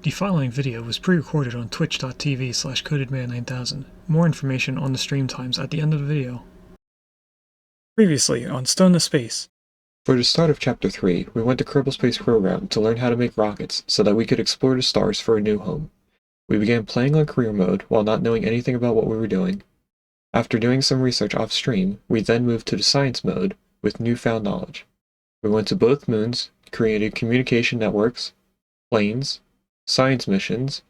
The following video was pre-recorded on twitch.tv/codedman9000. More information on the stream times at the end of the video. Previously on Stone to Space. For the start of Chapter 3, we went to Kerbal Space Program to learn how to make rockets so that we could explore the stars for a new home. We began playing on career mode while not knowing anything about what we were doing. After doing some research off-stream, we then moved to the science mode with newfound knowledge. We went to both moons, created communication networks, planes, science missions,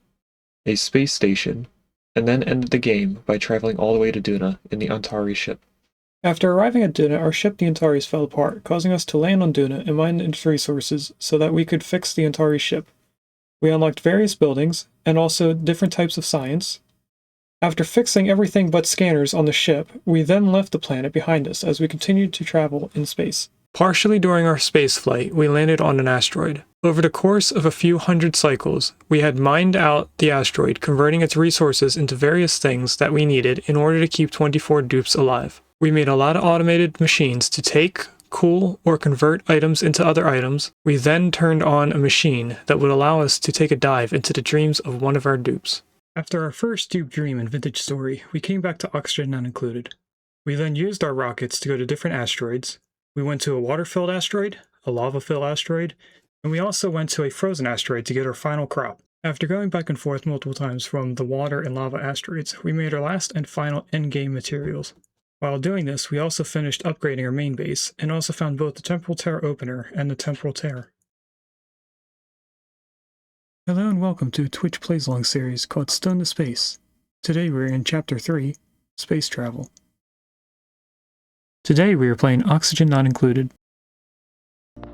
a space station, and then ended the game by traveling all the way to Duna in the Antari ship. After arriving at Duna, our ship the Antares fell apart, causing us to land on Duna and mine its resources so that we could fix the Antari ship. We unlocked various buildings, and also different types of science. After fixing everything but scanners on the ship, we then left the planet behind us as we continued to travel in space. Partially during our space flight, we landed on an asteroid. Over the course of a few hundred cycles, we had mined out the asteroid, converting its resources into various things that we needed in order to keep 24 dupes alive. We made a lot of automated machines to take, cool, or convert items into other items. We then turned on a machine that would allow us to take a dive into the dreams of one of our dupes. After our first dupe dream in Vintage Story, we came back to Oxygen Not Included. We then used our rockets to go to different asteroids. We went to a water-filled asteroid, a lava-filled asteroid, and we also went to a frozen asteroid to get our final crop. After going back and forth multiple times from the water and lava asteroids, we made our last and final endgame materials. While doing this, we also finished upgrading our main base, and also found both the Temporal Tear opener and the Temporal Tear. Hello and welcome to a Twitch Plays Along series called Stone to Space. Today we're in Chapter 3, Space Travel. Today we are playing Oxygen Not Included.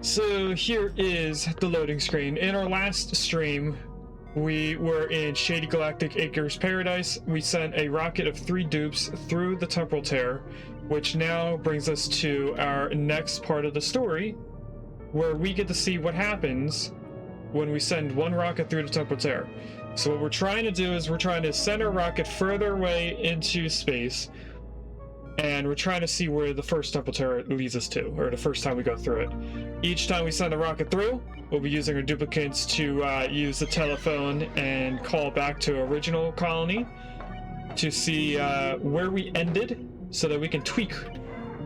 So here is the loading screen. In our last stream, we were in Shady Galactic Acres Paradise. We sent a rocket of 3 dupes through the Temporal Tear, which now brings us to our next part of the story, where we get to see what happens when we send one rocket through the Temporal Tear. So what we're trying to do is we're trying to send our rocket further away into space, and we're trying to see where the first Temporal Tear leads us to, or the first time we go through it. Each time we send a rocket through, we'll be using our duplicates to use the telephone and call back to our original colony to see where we ended, so that we can tweak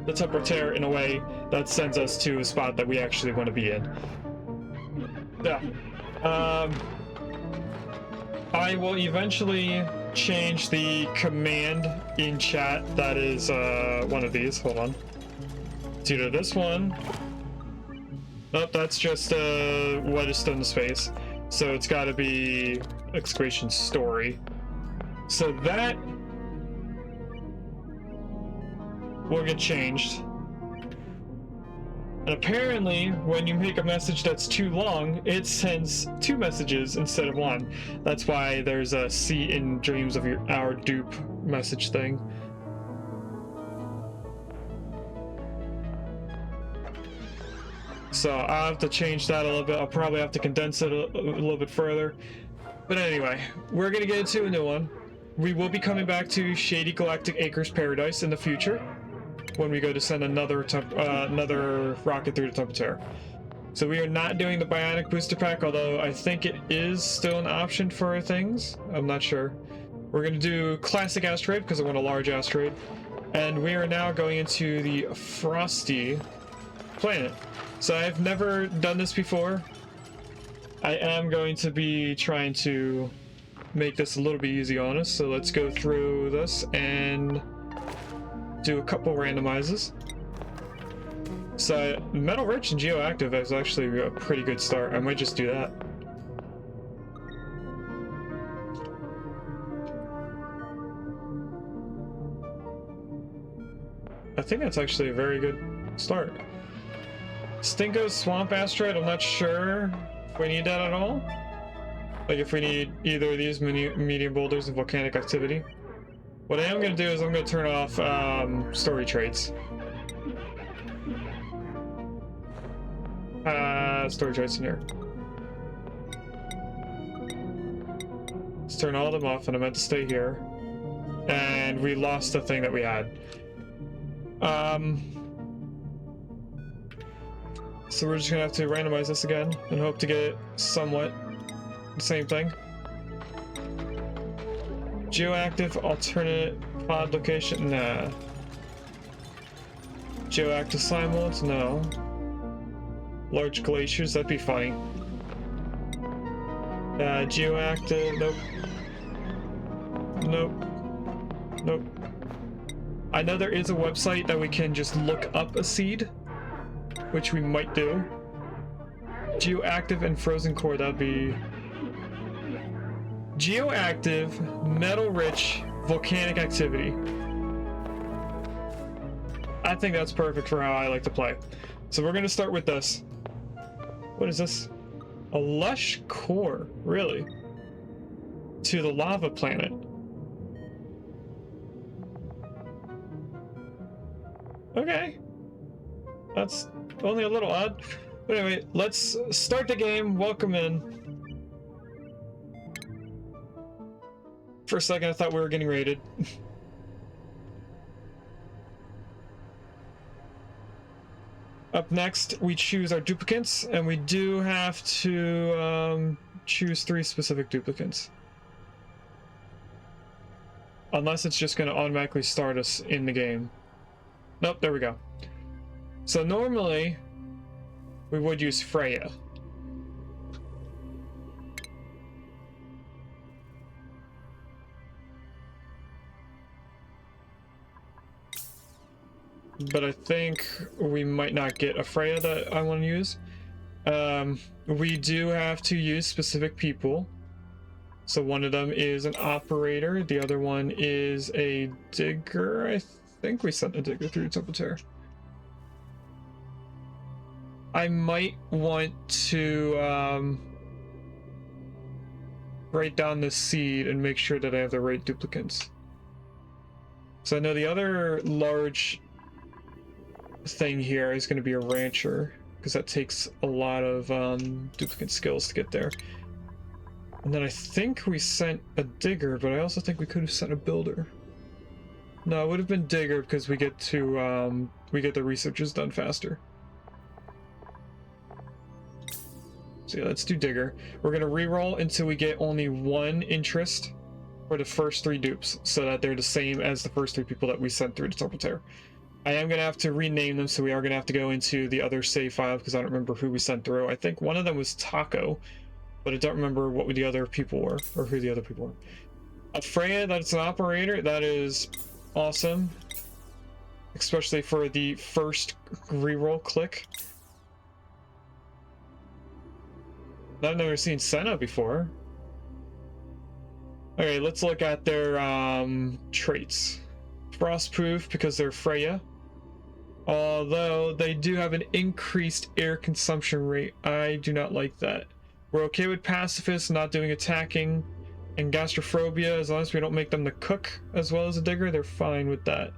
the Temporal Tear in a way that sends us to a spot that we actually want to be in. Yeah. I will eventually change the command in chat that is one of these. Hold on. It's either this one. Nope, that's just what is Stone to Space. So it's got to be exclamation story. So that will get changed. And apparently, when you make a message that's too long, it sends 2 messages instead of 1. That's why there's a "see in dreams of our dupe" message thing. So I'll have to change that a little bit. I'll probably have to condense it a little bit further. But anyway, we're gonna get into a new one. We will be coming back to Shady Galactic Acres Paradise in the future, when we go to send another rocket through the Temporal Tear. So we are not doing the Bionic Booster Pack, although I think it is still an option for things. I'm not sure. We're going to do Classic Asteroid, because I want a large asteroid. And we are now going into the Frosty planet. So I've never done this before. I am going to be trying to make this a little bit easy on us. So let's go through this and do a couple randomizes. So Metal Rich and Geoactive is actually a pretty good start. I might just do that. I think that's actually a very good start. Stinko Swamp Asteroid, I'm not sure if we need that at all. Like if we need either of these medium boulders and volcanic activity. What I am going to do is I'm going to turn off story traits. Story traits in here. Let's turn all of them off, and I meant to stay here. And we lost the thing that we had. So we're just going to have to randomize this again and hope to get it somewhat Same thing. Geoactive alternate pod location? Nah. Geoactive slime molds? No. Large glaciers? That'd be funny. Geoactive? Nope. Nope. Nope. I know there is a website that we can just look up a seed, which we might do. Geoactive and frozen core, that'd be... Geoactive, metal-rich, volcanic activity. I think that's perfect for how I like to play. So we're gonna start with this. What is this? A lush core, really? To the lava planet. Okay. That's only a little odd. But anyway, let's start the game. Welcome in. For a second, I thought we were getting raided. Up next, we choose our duplicates, and we do have to choose 3 specific duplicates. Unless it's just going to automatically start us in the game. Nope, there we go. So normally, we would use Freya. But I think we might not get a Freya that I want to use. We do have to use specific people. So one of them is an operator, the other one is a digger. I think we sent a digger through Temporal Tear. I might want to write down the seed and make sure that I have the right duplicates. So I know the other large thing here is going to be a rancher, because that takes a lot of duplicate skills to get there. And then I think we sent a digger, but I also think we could have sent a builder. No, it would have been digger because we get to we get the researches done faster. So yeah, let's do digger. We're gonna re-roll until we get only 1 interest for the first 3 dupes, so that they're the same as the first 3 people that we sent through the Temporal Tear. I am going to have to rename them, so we are going to have to go into the other save file, because I don't remember who we sent through. I think one of them was Taco, but I don't remember what the other people were, or who the other people were. A Freya, that's an operator, that is awesome. Especially for the first reroll click. I've never seen Senna before. Okay, let's look at their traits. Frostproof, because they're Freya. Although they do have an increased air consumption rate. I do not like that. We're okay with pacifist, not doing attacking, and gastrophobia, as long as we don't make them the cook as well as a digger, they're fine with that.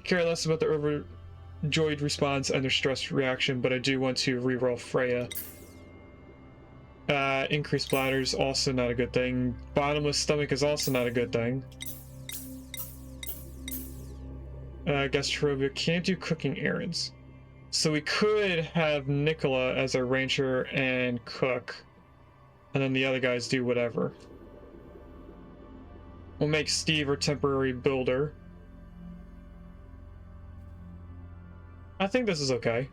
Care less about their overjoyed response and their stress reaction, but I do want to reroll Freya. Increased bladders, also not a good thing. Bottomless stomach is also not a good thing. Gastrophobia can't do cooking errands. So we could have Nicola as our rancher and cook, and then the other guys do whatever. We'll make Steve our temporary builder. I think this is okay.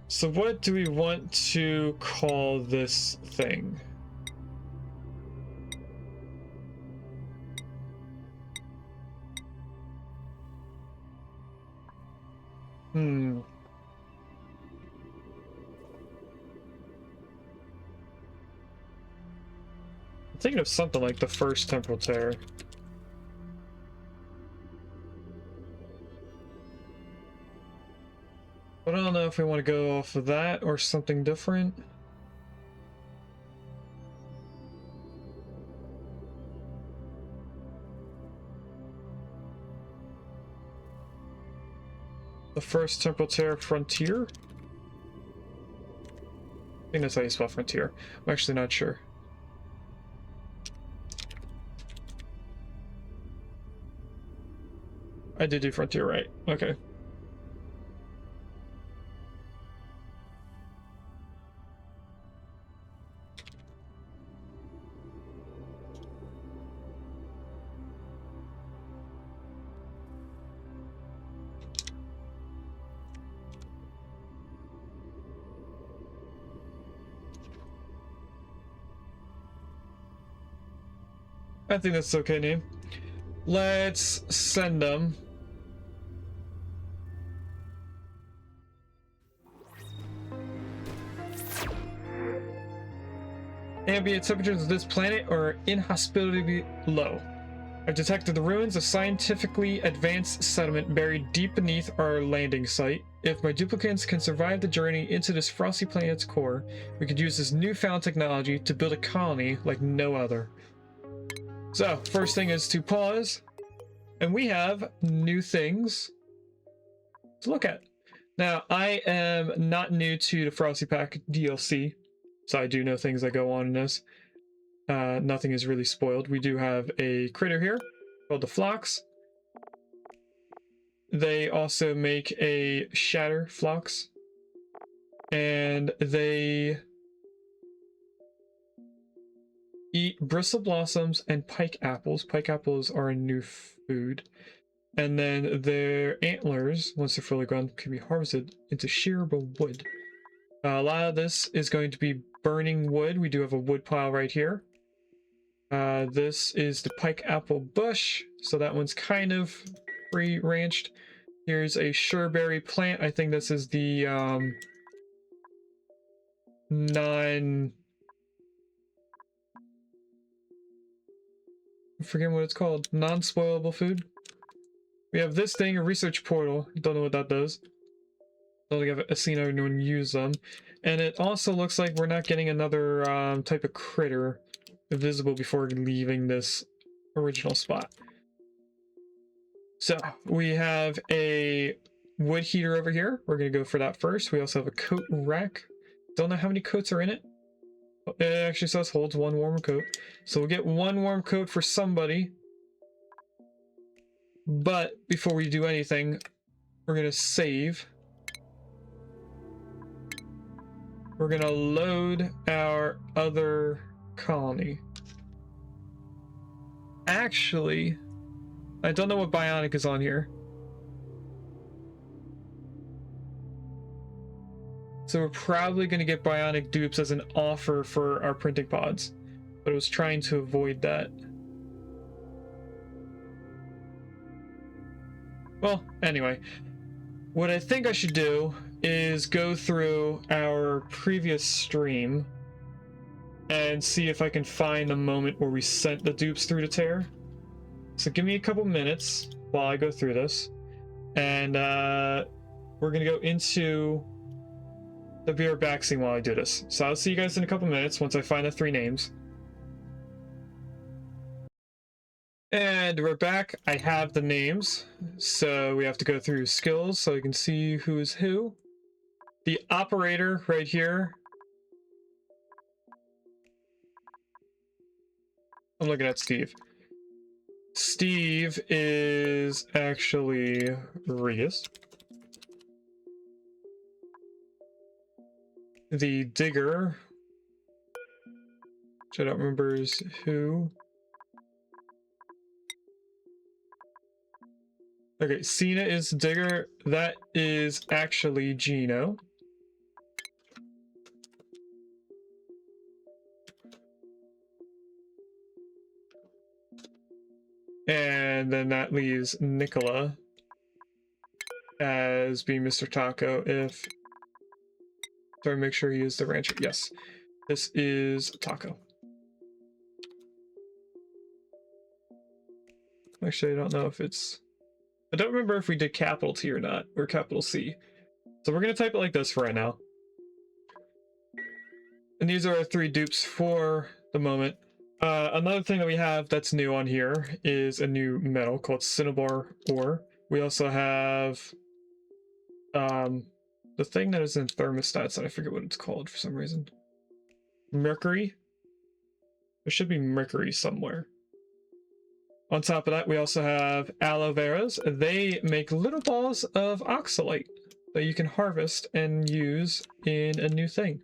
So what do we want to call this thing? I'm thinking of something like the first Temporal Tear. But I don't know if we want to go off of that or something different. The first Temporal Tear Frontier? I think that's how you spell Frontier. I'm actually not sure. I did do Frontier right. Okay. I think that's an okay name. Let's send them. Ambient temperatures of this planet are inhospitably low. I've detected the ruins of scientifically advanced settlement buried deep beneath our landing site. If my duplicants can survive the journey into this frosty planet's core, we could use this newfound technology to build a colony like no other. So, first thing is to pause, and we have new things to look at. Now, I am not new to the Frosty Pack DLC, so I do know things that go on in this. Nothing is really spoiled. We do have a critter here called the Phlox. They also make a Shatter Phlox. And they eat bristle blossoms and pike apples. Pike apples are a new food. And then their antlers, once they're fully grown, can be harvested into shearable wood. A lot of this is going to be burning wood. We do have a wood pile right here. This is the pike apple bush, so that one's kind of pre-ranched. Here's a sureberry plant. I think this is the I'm forgetting what it's called. Non-spoilable food. We have this thing, a research portal. Don't know what that does. Don't think I've seen anyone use them. And it also looks like we're not getting another type of critter visible before leaving this original spot. So we have a wood heater over here. We're going to go for that first. We also have a coat rack. Don't know how many coats are in it. It actually says holds one warm coat. So we'll get one warm coat for somebody. But before we do anything, we're going to save. We're going to load our other colony. Actually, I don't know what bionic is on here. So we're probably going to get bionic dupes as an offer for our printing pods. But I was trying to avoid that. Well, anyway. What I think I should do is go through our previous stream and see if I can find a moment where we sent the dupes through the tear. So give me a couple minutes while I go through this, and we're gonna go into the beer back scene while I do this. So I'll see you guys in a couple minutes once I find the 3 names. And we're back. I have the names, so we have to go through skills so you can see who's who. The operator right here. I'm looking at Steve. Steve is actually Regis. The digger, which I don't remember is who. Okay, Cena is digger. That is actually Gino. And then that leaves Nicola as being Mr. Taco. If sorry, make sure he is the rancher. Yes, this is Taco. Actually, I don't know if it's. I don't remember if we did capital T or not, or capital C. So we're gonna type it like this for right now. And these are our 3 dupes for the moment. Another thing that we have that's new on here is a new metal called cinnabar ore. We also have the thing that is in thermostats that I forget what it's called for some reason. Mercury. There should be mercury somewhere. On top of that, we also have aloe veras. They make little balls of oxylite that you can harvest and use in a new thing.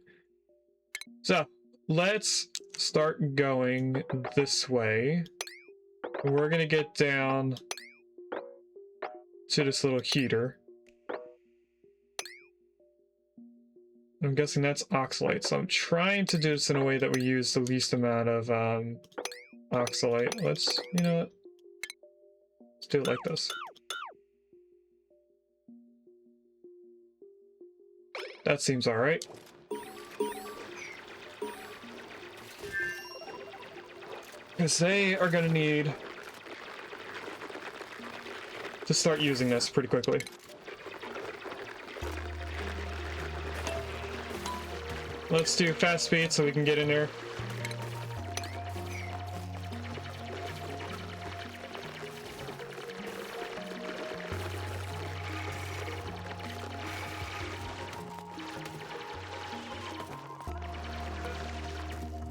So let's start going this way. We're gonna get down to this little heater. I'm guessing that's oxalate, so I'm trying to do this in a way that we use the least amount of Oxylite. Let's, you know what? Let's do it like this. That seems alright. Because they are going to need to start using this pretty quickly. Let's do fast speed so we can get in there.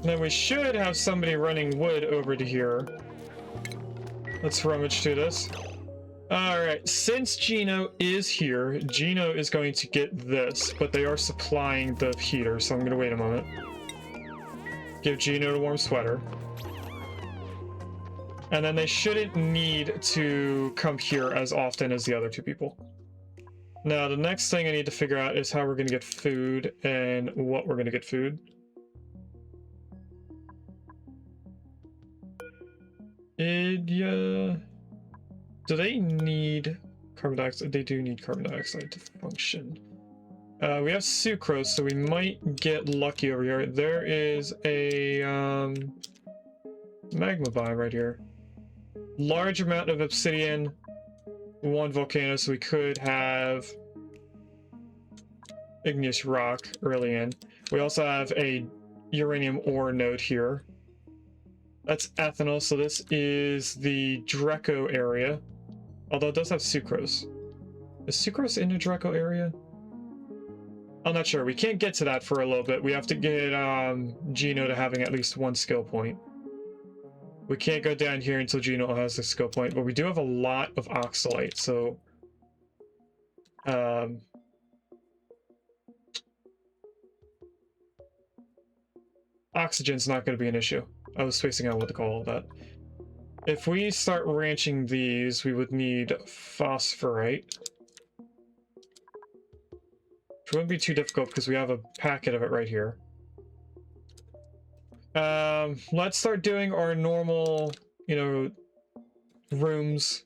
Then we should have somebody running wood over to here. Let's rummage through this. Alright, since Gino is here, Gino is going to get this, but they are supplying the heater, so I'm going to wait a moment. Give Gino a warm sweater. And then they shouldn't need to come here as often as the other two people. Now, the next thing I need to figure out is how we're going to get food and what we're going to get food. Do they need carbon dioxide? They do need carbon dioxide to function. We have sucrose, so we might get lucky over here. There is a magma biome right here. Large amount of obsidian, one volcano, so we could have igneous rock early in. We also have a uranium ore node here. That's ethanol, so this is the Draco area. Although it does have sucrose. Is sucrose in the Draco area? I'm not sure. We can't get to that for a little bit. We have to get Gino to having at least one skill point. We can't go down here until Gino has a skill point, but we do have a lot of Oxylite, so... oxygen's not going to be an issue. I was spacing out what to call all that. If we start ranching these, we would need phosphorite. Which wouldn't be too difficult because we have a packet of it right here. Let's start doing our normal, you know, rooms.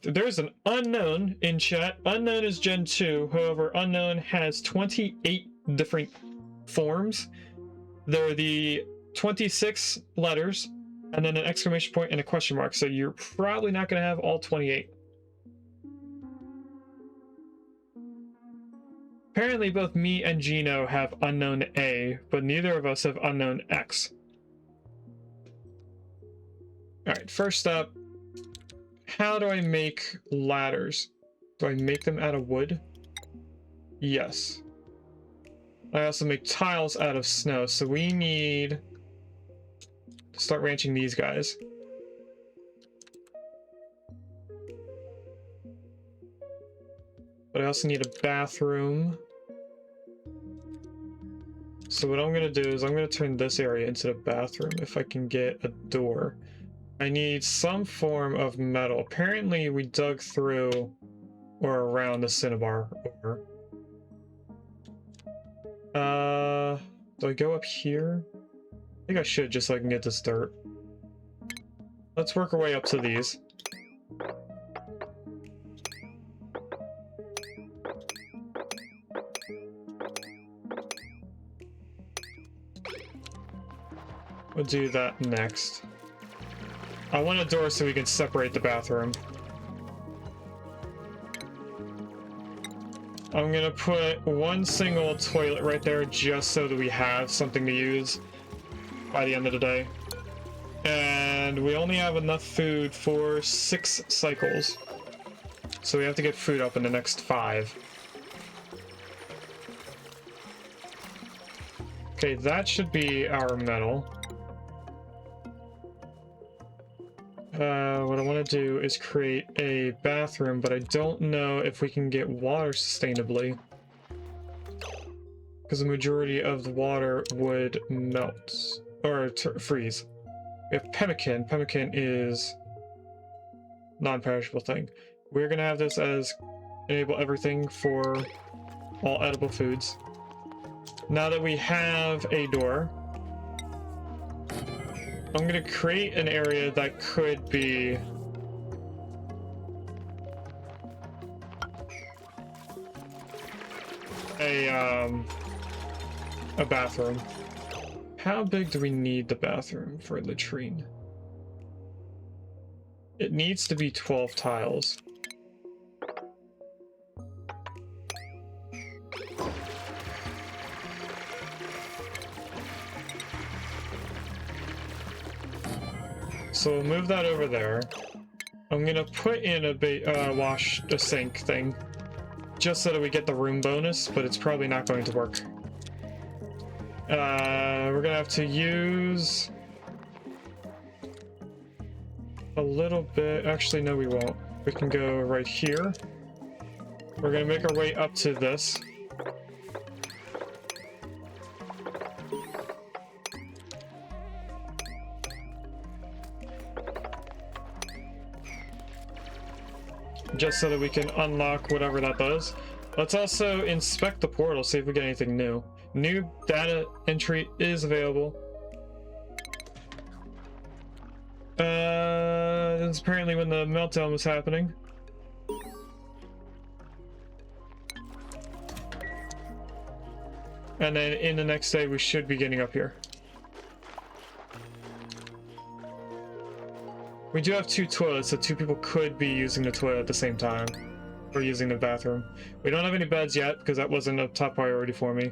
There's an unknown in chat. Unknown is Gen 2. However, unknown has 28 different forms. They're the 26 letters, and then an exclamation point and a question mark. So you're probably not going to have all 28. Apparently, both me and Gino have unknown A, but neither of us have unknown X. Alright, first up, how do I make ladders? Do I make them out of wood? Yes. I also make tiles out of snow, so we need to start ranching these guys. But I also need a bathroom. So what I'm going to do is I'm going to turn this area into the bathroom if I can get a door. I need some form of metal. Apparently we dug through or around the cinnabar ore. Do I go up here? I think I should, just so I can get this dirt. Let's work our way up to these. We'll do that next. I want a door so we can separate the bathroom. I'm gonna put one single toilet right there just so that we have something to use by the end of the day. And we only have enough food for 6 cycles. So we have to get food up in the next 5. Okay, that should be our metal. What I want to do is create a bathroom, but I don't know if we can get water sustainably. Because the majority of the water would melt. Or freeze. We have pemmican. Pemmican is non-perishable thing. We're going to have this as enable everything for all edible foods. Now that we have a door, I'm gonna create an area that could be a bathroom. How big do we need the bathroom for a latrine? It needs to be 12 tiles. So we'll move that over there. I'm gonna put in a sink thing, just so that we get the room bonus, but it's probably not going to work. We're gonna have to use a little bit. Actually, no, we won't. We can go right here. We're gonna make our way up to this. Just so that we can unlock whatever that does. Let's also inspect the portal, see if we get anything new. New data entry is available. That's apparently when the meltdown was happening. And then in the next day, we should be getting up here. We do have 2 toilets, so 2 people could be using the toilet at the same time. Or using the bathroom. We don't have any beds yet, because that wasn't a top priority for me.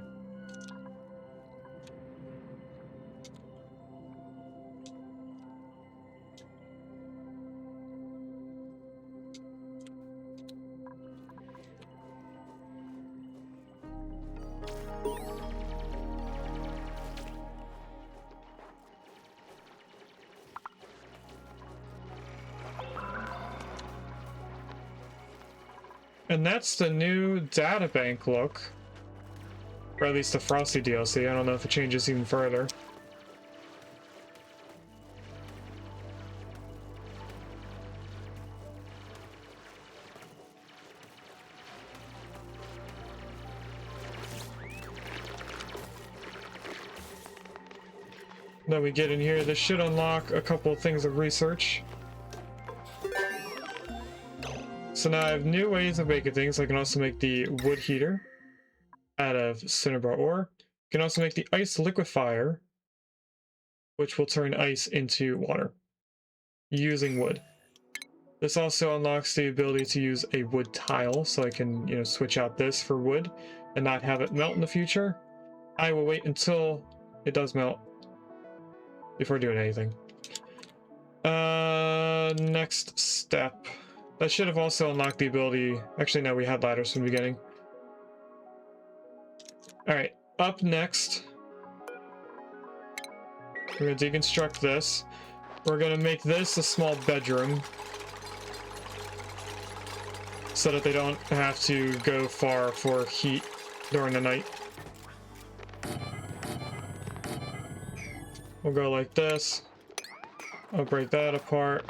And that's the new databank look. Or at least the Frosty DLC. I don't know if it changes even further. Then we get in here. This should unlock a couple of things of research. So now I have new ways of making things. I can also make the wood heater out of cinnabar ore. I can also make the ice liquefier, which will turn ice into water using wood. This also unlocks the ability to use a wood tile, so I can, switch out this for wood and not have it melt in the future. I will wait until it does melt before doing anything. Next step. That should have also unlocked the ability... Actually, no, we had ladders from the beginning. Alright, up next. We're going to deconstruct this. We're going to make this a small bedroom. So that they don't have to go far for heat during the night. We'll go like this. I'll break that apart.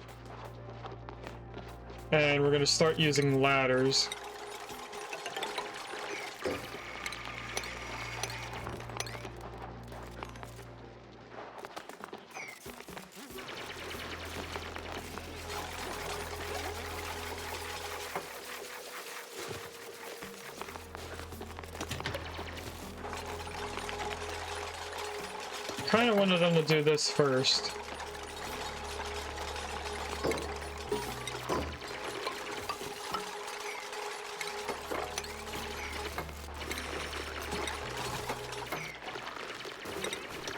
And we're going to start using ladders. Kind of wanted them to do this first.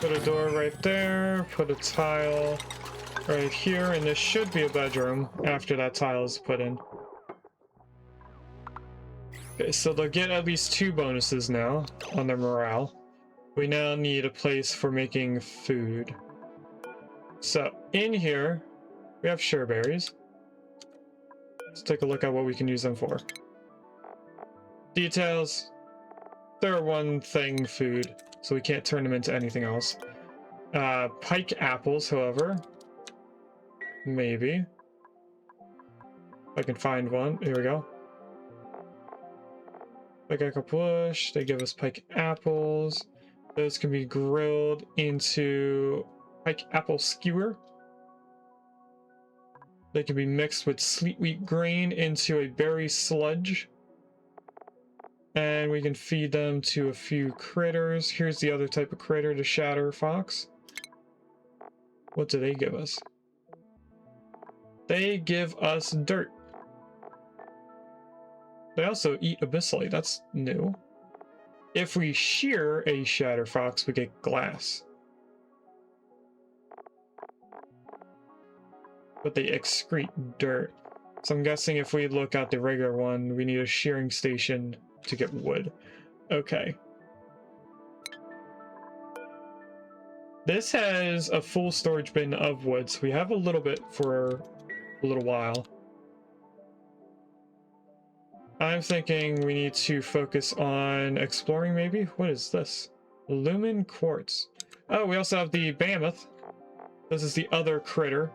Put a door right there, put a tile right here, and this should be a bedroom after that tile is put in. Okay, so they'll get at least 2 bonuses now on their morale. We now need a place for making food. So, in here, we have sureberries. Let's take a look at what we can use them for. Details. They're one thing food, so we can't turn them into anything else. Pike apples, however. Maybe. If I can find one. Here we go. Pike apple bush. They give us pike apples. Those can be grilled into pike apple skewer. They can be mixed with sweet wheat grain into a berry sludge. And we can feed them to a few critters. Here's the other type of critter, the shatter fox. What do they give us? They give us dirt. They also eat abyssite. That's new. If we shear a shatter fox, we get glass. But they excrete dirt. So I'm guessing if we look at the regular one, we need a shearing station to get wood. Okay. This has a full storage bin of wood, so we have a little bit for a little while. I'm thinking we need to focus on exploring, maybe? What is this? Lumen quartz. Oh, we also have the mammoth. This is the other critter.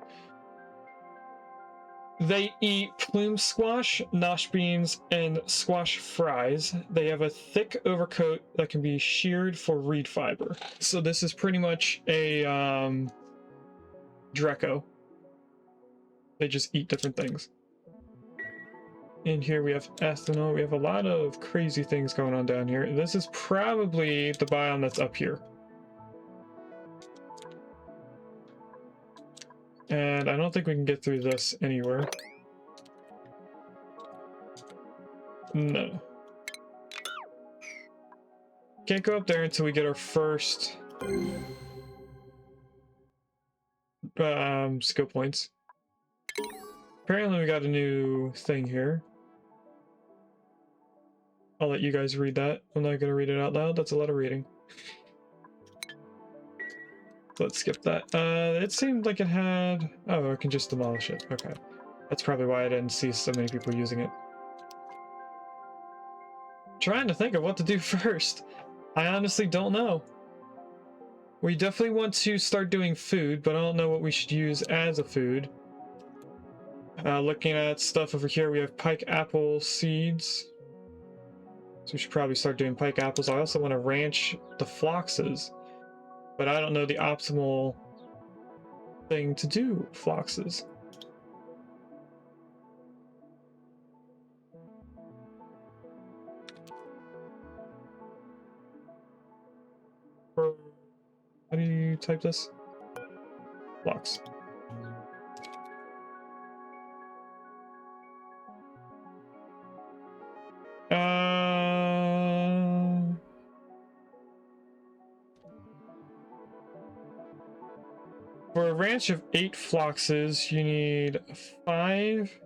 They eat plume squash, nosh beans, and squash fries. They have a thick overcoat that can be sheared for reed fiber. So this is pretty much a Dreco. They just eat different things. And here we have ethanol. We have a lot of crazy things going on down here. This is probably the biome that's up here. And I don't think we can get through this anywhere. No. Can't go up there until we get our first skill points. Apparently we got a new thing here. I'll let you guys read that. I'm not going to read it out loud. That's a lot of reading. Let's skip that. It seemed like it had... Oh, I can just demolish it. Okay. That's probably why I didn't see so many people using it. Trying to think of what to do first. I honestly don't know. We definitely want to start doing food, but I don't know what we should use as a food. Looking at stuff over here, we have pike apple seeds. So we should probably start doing pike apples. I also want to ranch the floxes. But I don't know the optimal thing to do floxes. How do you type this? Flox. For a ranch of 8 floxes, you need 5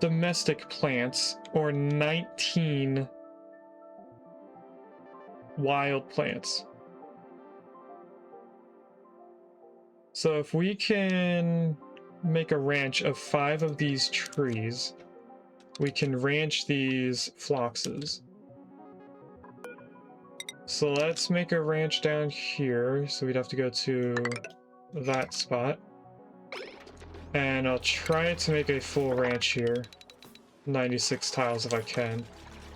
domestic plants or 19 wild plants. So if we can make a ranch of 5 of these trees, we can ranch these floxes. So let's make a ranch down here. So we'd have to go to that spot. And I'll try to make a full ranch here. 96 tiles if I can.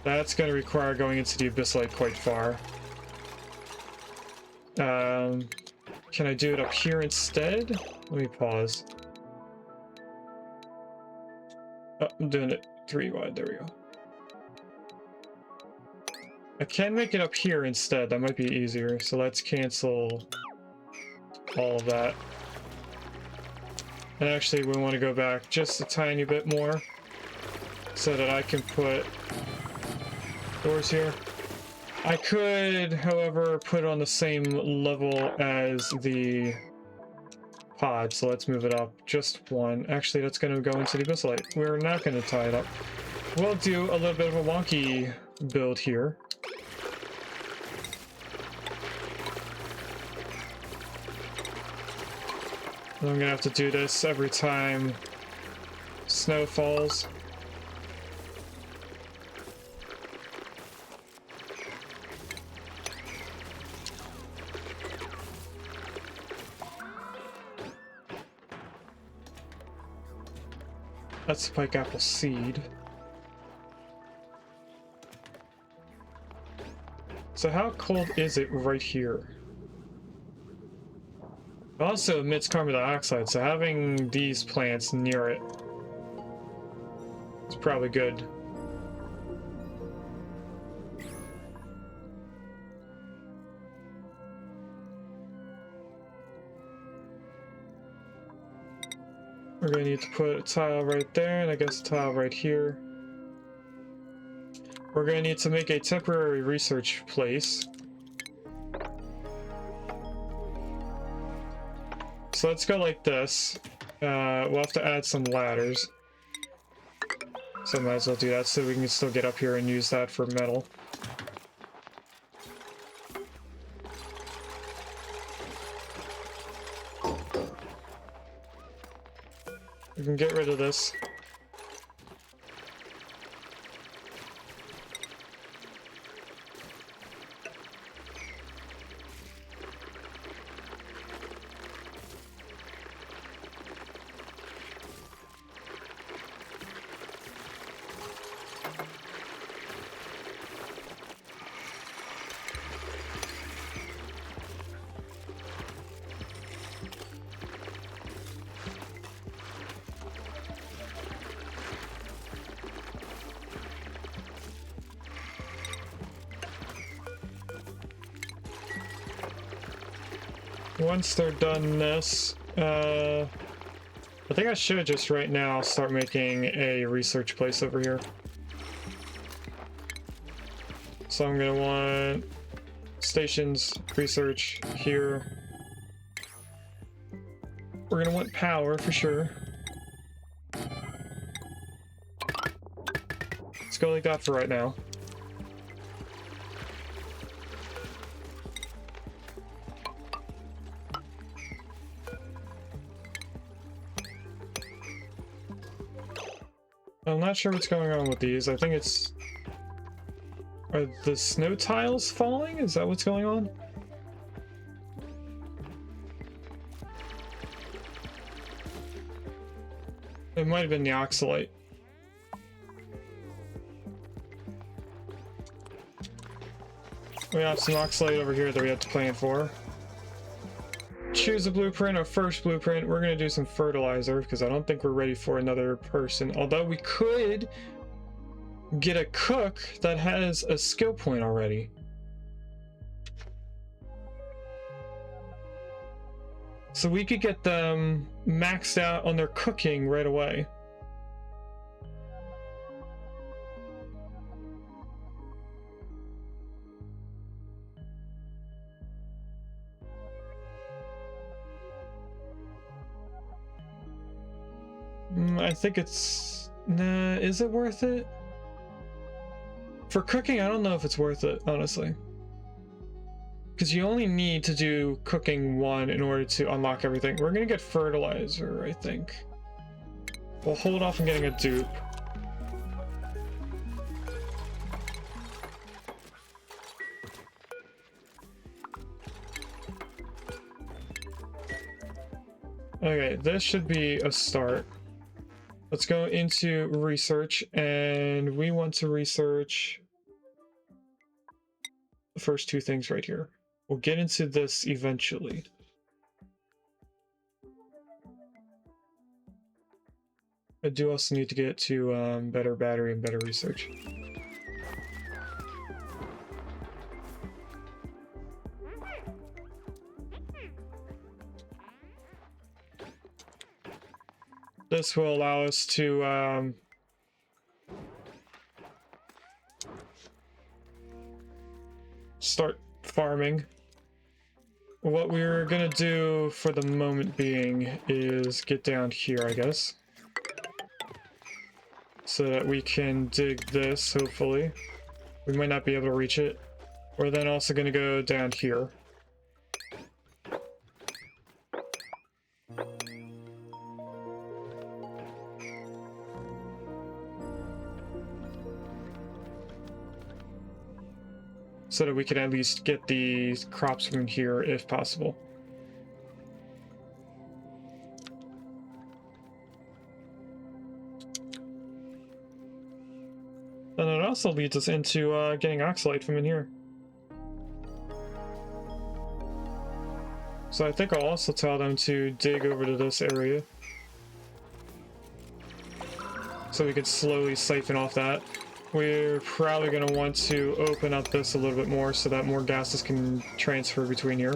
That's going to require going into the abyssite quite far. Can I do it up here instead? Let me pause. Oh, I'm doing it 3 wide. There we go. I can make it up here instead. That might be easier. So let's cancel all of that. And actually, we want to go back just a tiny bit more so that I can put doors here. I could, however, put it on the same level as the pod. So let's move it up just 1. Actually, that's going to go into the abyssite. We're not going to tie it up. We'll do a little bit of a wonky build here. I'm gonna have to do this every time snow falls. That's the pike apple seed. So how cold is it right here? It also emits carbon dioxide, so having these plants near it is probably good. We're going to need to put a tile right there, and I guess a tile right here. We're going to need to make a temporary research place. So let's go like this. We'll have to add some ladders. So I might as well do that so we can still get up here and use that for metal. We can get rid of this. Once they're done this, I think I should just right now start making a research place over here. So I'm gonna want stations, research here. We're gonna want power for sure. Let's go like that for right now. I'm not sure what's going on with these. I think it's... Are the snow tiles falling? Is that what's going on? It might have been the Oxylite. We have some Oxylite over here that we have to plan for. Choose a blueprint, our first blueprint. We're going to do some fertilizer because I don't think we're ready for another person. Although we could get a cook that has a skill point already. So we could get them maxed out on their cooking right away. I think it's... Nah, is it worth it? For cooking, I don't know if it's worth it, honestly. Because you only need to do cooking 1 in order to unlock everything. We're gonna get fertilizer, I think. We'll hold off on getting a dupe. Okay, this should be a start. Let's go into research, and we want to research the first 2 things right here. We'll get into this eventually. I do also need to get to better battery and better research. This will allow us to start farming. What we're gonna do for the moment being is get down here, I guess. So that we can dig this, hopefully. We might not be able to reach it. We're then also gonna go down here. So that we can at least get the crops from here if possible. And it also leads us into getting Oxylite from in here. So I think I'll also tell them to dig over to this area. So we could slowly siphon off that. We're probably going to want to open up this a little bit more so that more gases can transfer between here.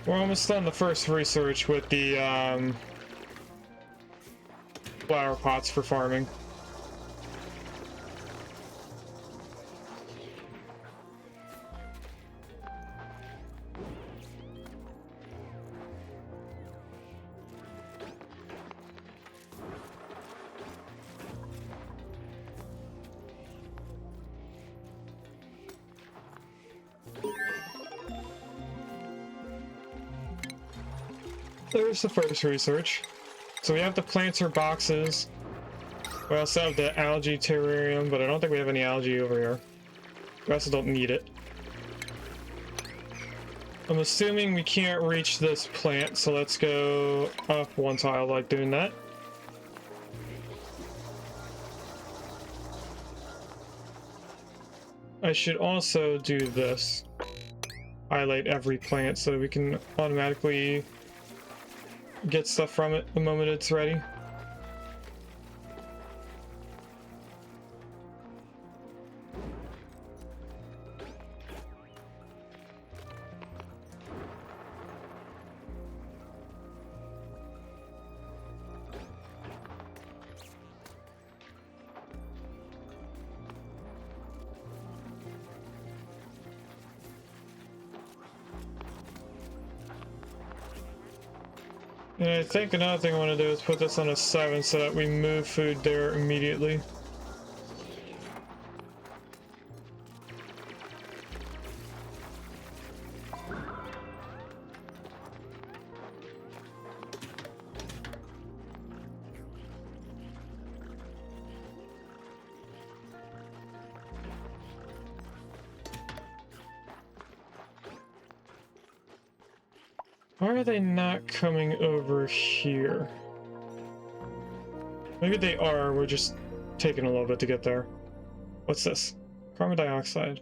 We're almost done the first research with the flower pots for farming. There's the first research. So we have the planter boxes. We also have the algae terrarium, but I don't think we have any algae over here. We also don't need it. I'm assuming we can't reach this plant, so let's go up one tile like doing that. I should also do this. Highlight every plant so that we can automatically get stuff from it the moment it's ready. And I think another thing I want to do is put this on a 7 so that we move food there immediately. Why are they not coming over here? Maybe they are, we're just taking a little bit to get there. What's this? Carbon dioxide.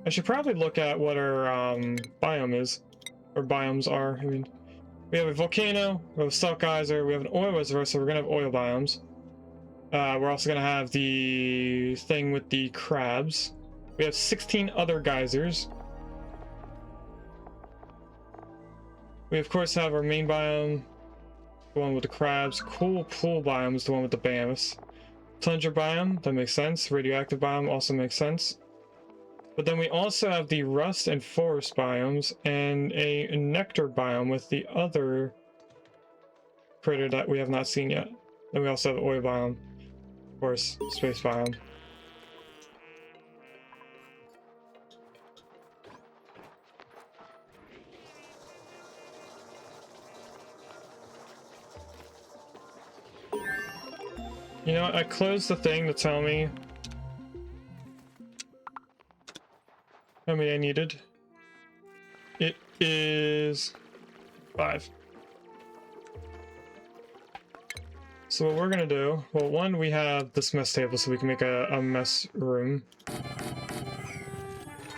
I should probably look at what our biome is, or biomes are. I mean, we have a volcano, we have a salt geyser, we have an oil reservoir, so we're gonna have oil biomes. We're also gonna have the thing with the crabs. We have 16 other geysers. We of course have our main biome, the one with the crabs. Cool pool biome is the one with the bams. Tundra biome, that makes sense. Radioactive biome also makes sense. But then we also have the rust and forest biomes and a nectar biome with the other critter that we have not seen yet. Then we also have oil biome, of course, space biome. You know what, I closed the thing to tell me how many I needed. It is 5. So what we're gonna do, well, one, we have this mess table so we can make a mess room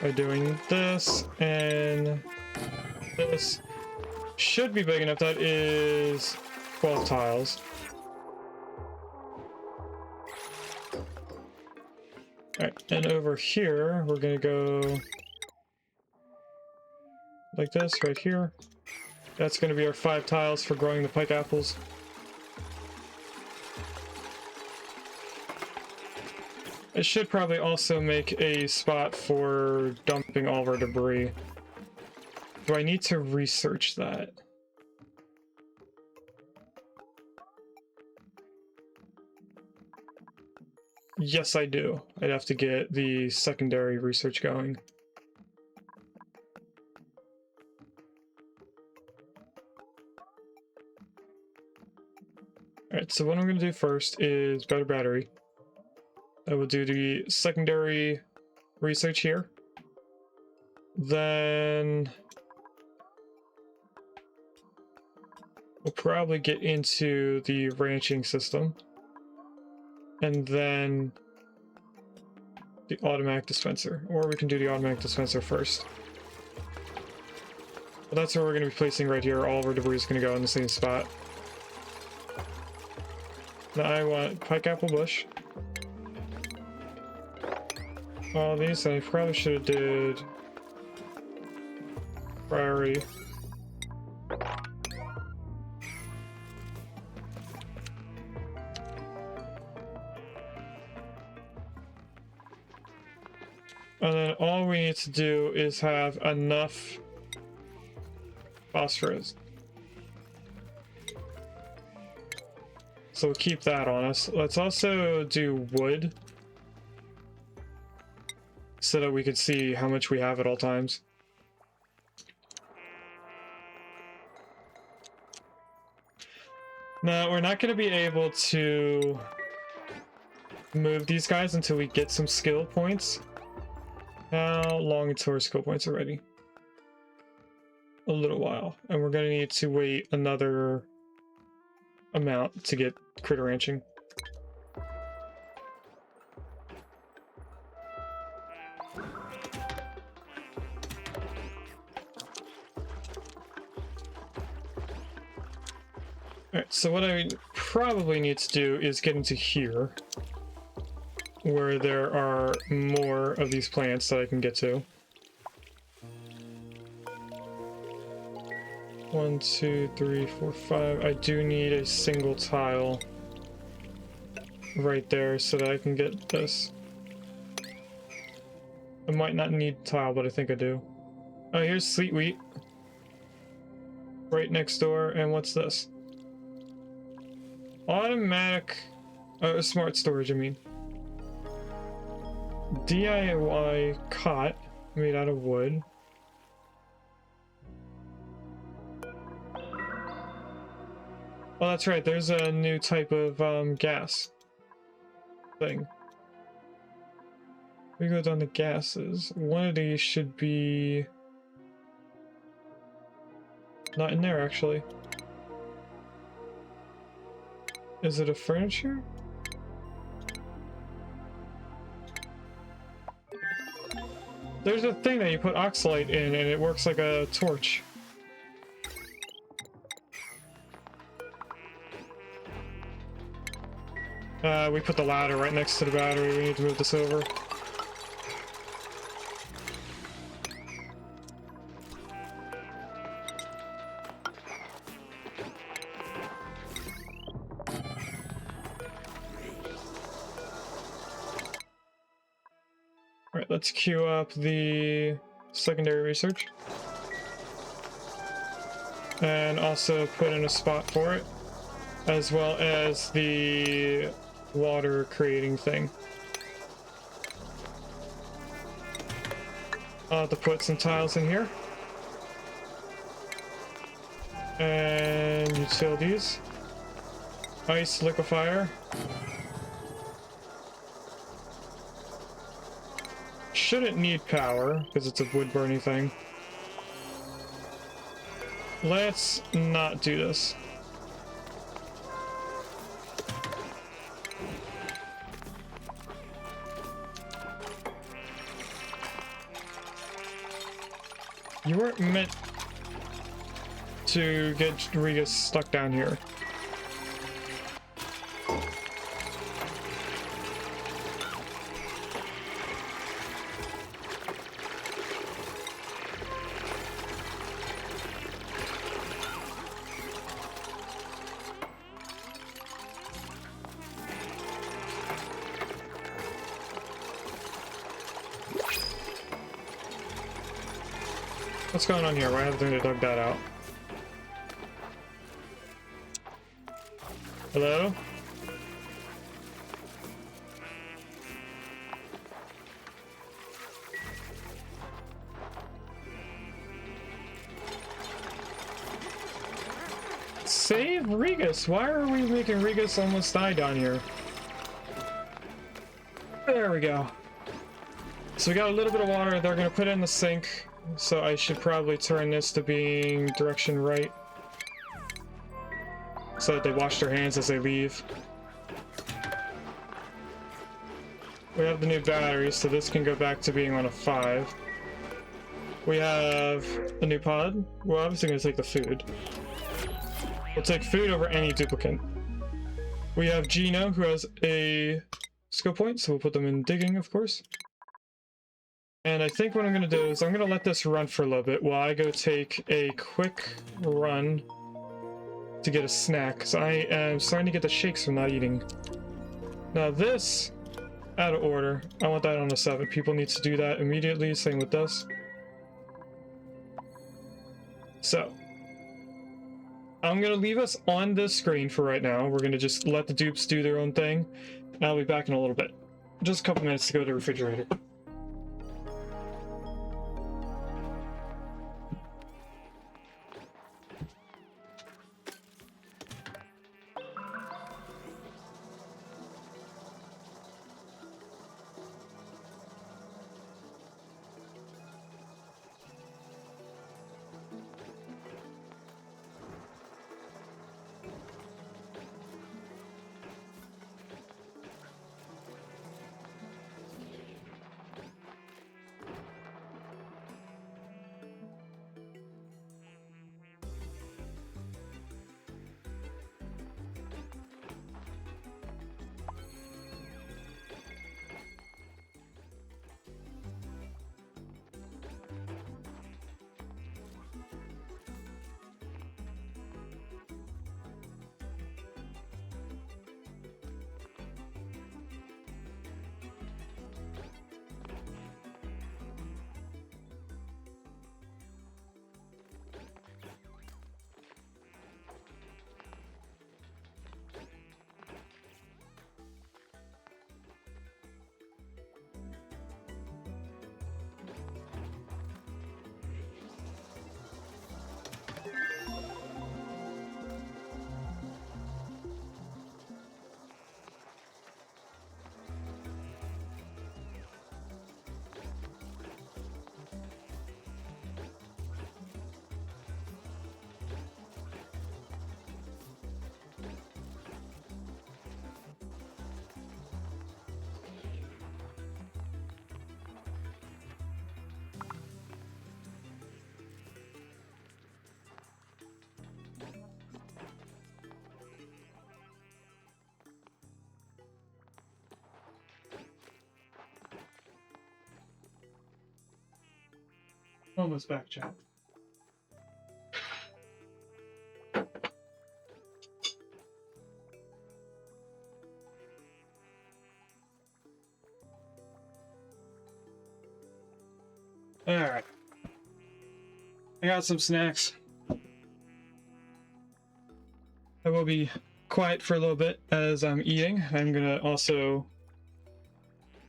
by doing this, and this should be big enough. That is 12 tiles. Alright, and over here, we're gonna go like this, right here. That's gonna be our 5 tiles for growing the pike apples. It should probably also make a spot for dumping all of our debris. Do I need to research that? Yes, I do. I'd have to get the secondary research going. Alright, so what I'm going to do first is better battery. I will do the secondary research here. Then we'll probably get into the ranching system. And then the automatic dispenser. Or we can do the automatic dispenser first. But that's where we're going to be placing right here. All of our debris is going to go in the same spot. Now I want pike apple bush. All these, I probably should have did priority. And then all we need to do is have enough phosphorus. So we'll keep that on us. Let's also do wood, so that we can see how much we have at all times. Now, we're not going to be able to move these guys until we get some skill points. How long until our skill points are ready? A little while. And we're going to need to wait another amount to get critter ranching. Alright, so what I probably need to do is get into here, where there are more of these plants that I can get to. 1, 2, 3, 4, 5. I do need a single tile right there so that I can get this. I might not need tile, but I think I do. Oh, here's sweet wheat. Right next door, and what's this? Automatic... smart storage, I mean. DIY cot made out of wood. Oh, that's right, there's a new type of gas thing. We go down to gases. One of these should be... not in there, actually. Is it a furniture? There's a thing that you put Oxylite in and it works like a torch. We put the ladder right next to the battery. We need to move this over. Alright, let's queue up the secondary research. And also put in a spot for it, as well as the water creating thing. I'll have to put some tiles in here. And utilities. Ice liquefier. Shouldn't need power, because it's a wood burning thing. Let's not do this. You weren't meant to get Riga stuck down here. What's going on here? Why haven't they dug that out? Hello? Save Regus! Why are we making Regus almost die down here? There we go. So we got a little bit of water. They're gonna put it in the sink. So I should probably turn this to being direction right. So that they wash their hands as they leave. We have the new battery, so this can go back to being on a 5. We have a new pod. We're obviously going to take the food. We'll take food over any duplicate. We have Gino, who has a skill point, so we'll put them in digging, of course. And I think what I'm going to do is I'm going to let this run for a little bit while I go take a quick run to get a snack, because I am starting to get the shakes from not eating. Now this, out of order, I want that on a 7. People need to do that immediately, same with this. So, I'm going to leave us on this screen for right now. We're going to just let the dupes do their own thing, and I'll be back in a little bit. Just a couple minutes to go to the refrigerator. Almost back, chat. Alright. I got some snacks. I will be quiet for a little bit as I'm eating. I'm gonna also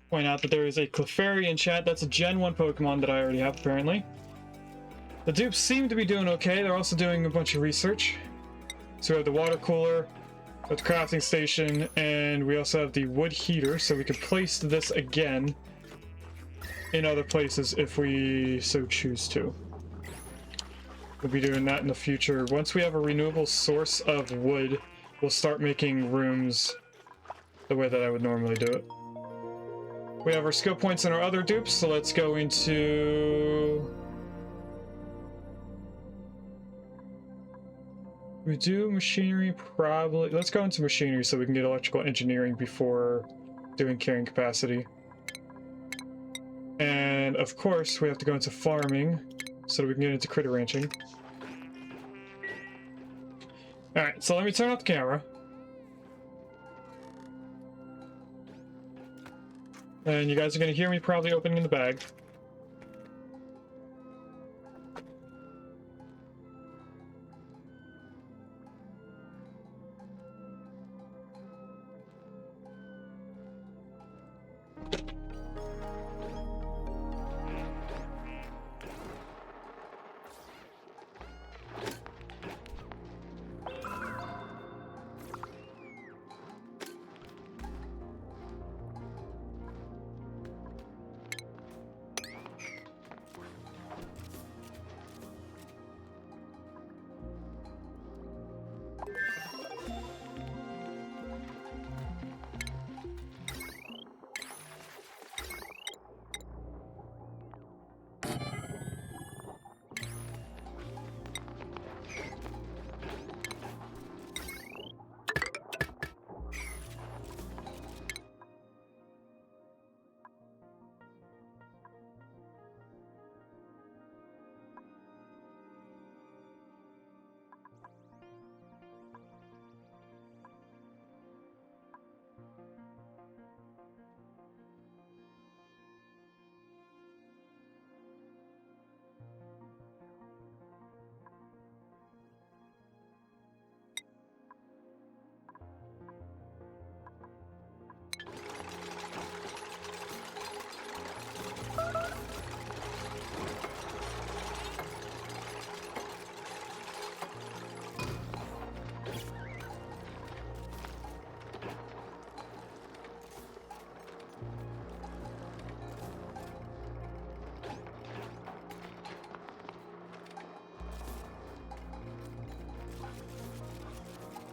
point out that there is a Clefairy in chat. That's a Gen 1 Pokemon that I already have, apparently. The dupes seem to be doing okay. They're also doing a bunch of research. So we have the water cooler, the crafting station, and we also have the wood heater, so we can place this again in other places if we so choose to. We'll be doing that in the future. Once we have a renewable source of wood, we'll start making rooms the way that I would normally do it. We have our skill points in our other dupes, so let's go into... We do machinery, probably. Let's go into machinery so we can get electrical engineering before doing carrying capacity. And of course, we have to go into farming so that we can get into critter ranching. Alright, so let me turn off the camera. And you guys are going to hear me probably opening the bag.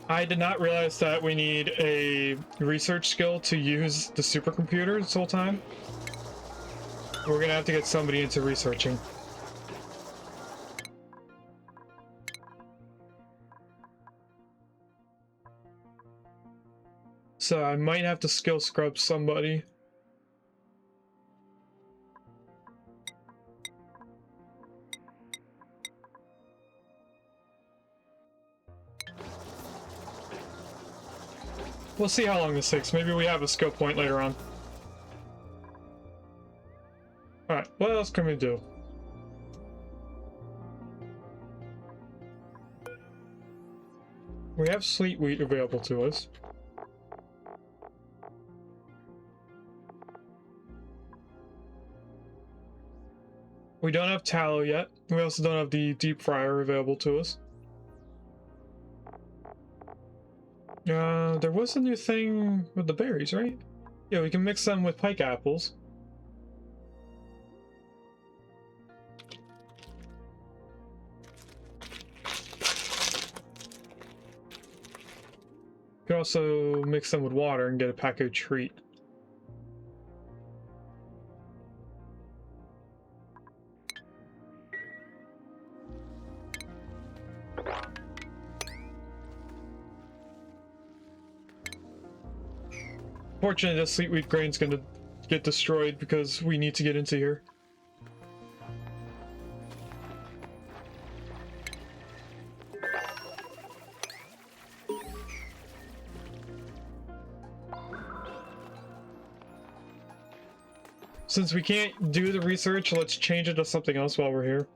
I did not realize that we need a research skill to use the supercomputer this whole time. We're gonna have to get somebody into researching. So I might have to skill scrub somebody. We'll see how long this takes. Maybe we have a skill point later on. Alright, what else can we do? We have sleet wheat available to us. We don't have tallow yet. We also don't have the deep fryer available to us. There was a new thing with the berries, right? Yeah, we can mix them with pike apples. You can also mix them with water and get a packaged treat. Fortunately, the sleet wheat grain's gonna get destroyed because we need to get into here. Since we can't do the research, let's change it to something else while we're here.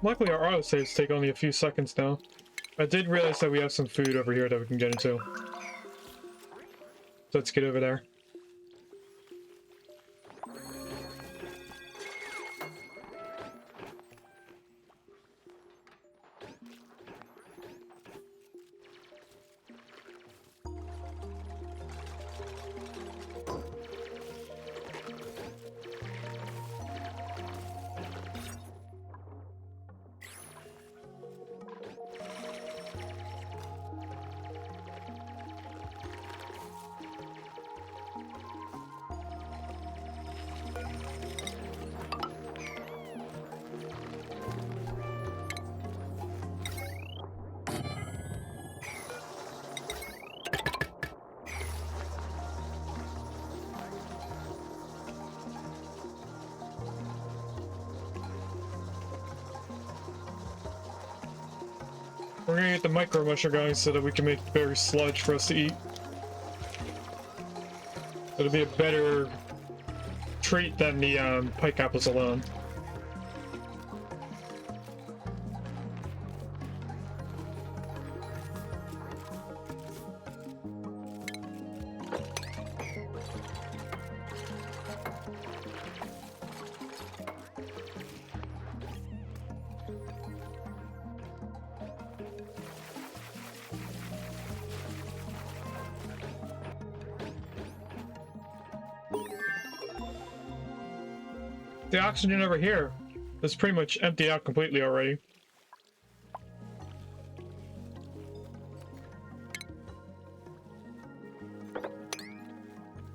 Luckily, our autosaves take only a few seconds now. I did realize that we have some food over here that we can get into. So let's get over there. We're gonna get the micro musher going so that we can make berry sludge for us to eat. It'll be a better treat than the pike apples alone. The oxygen over here is pretty much emptied out completely already.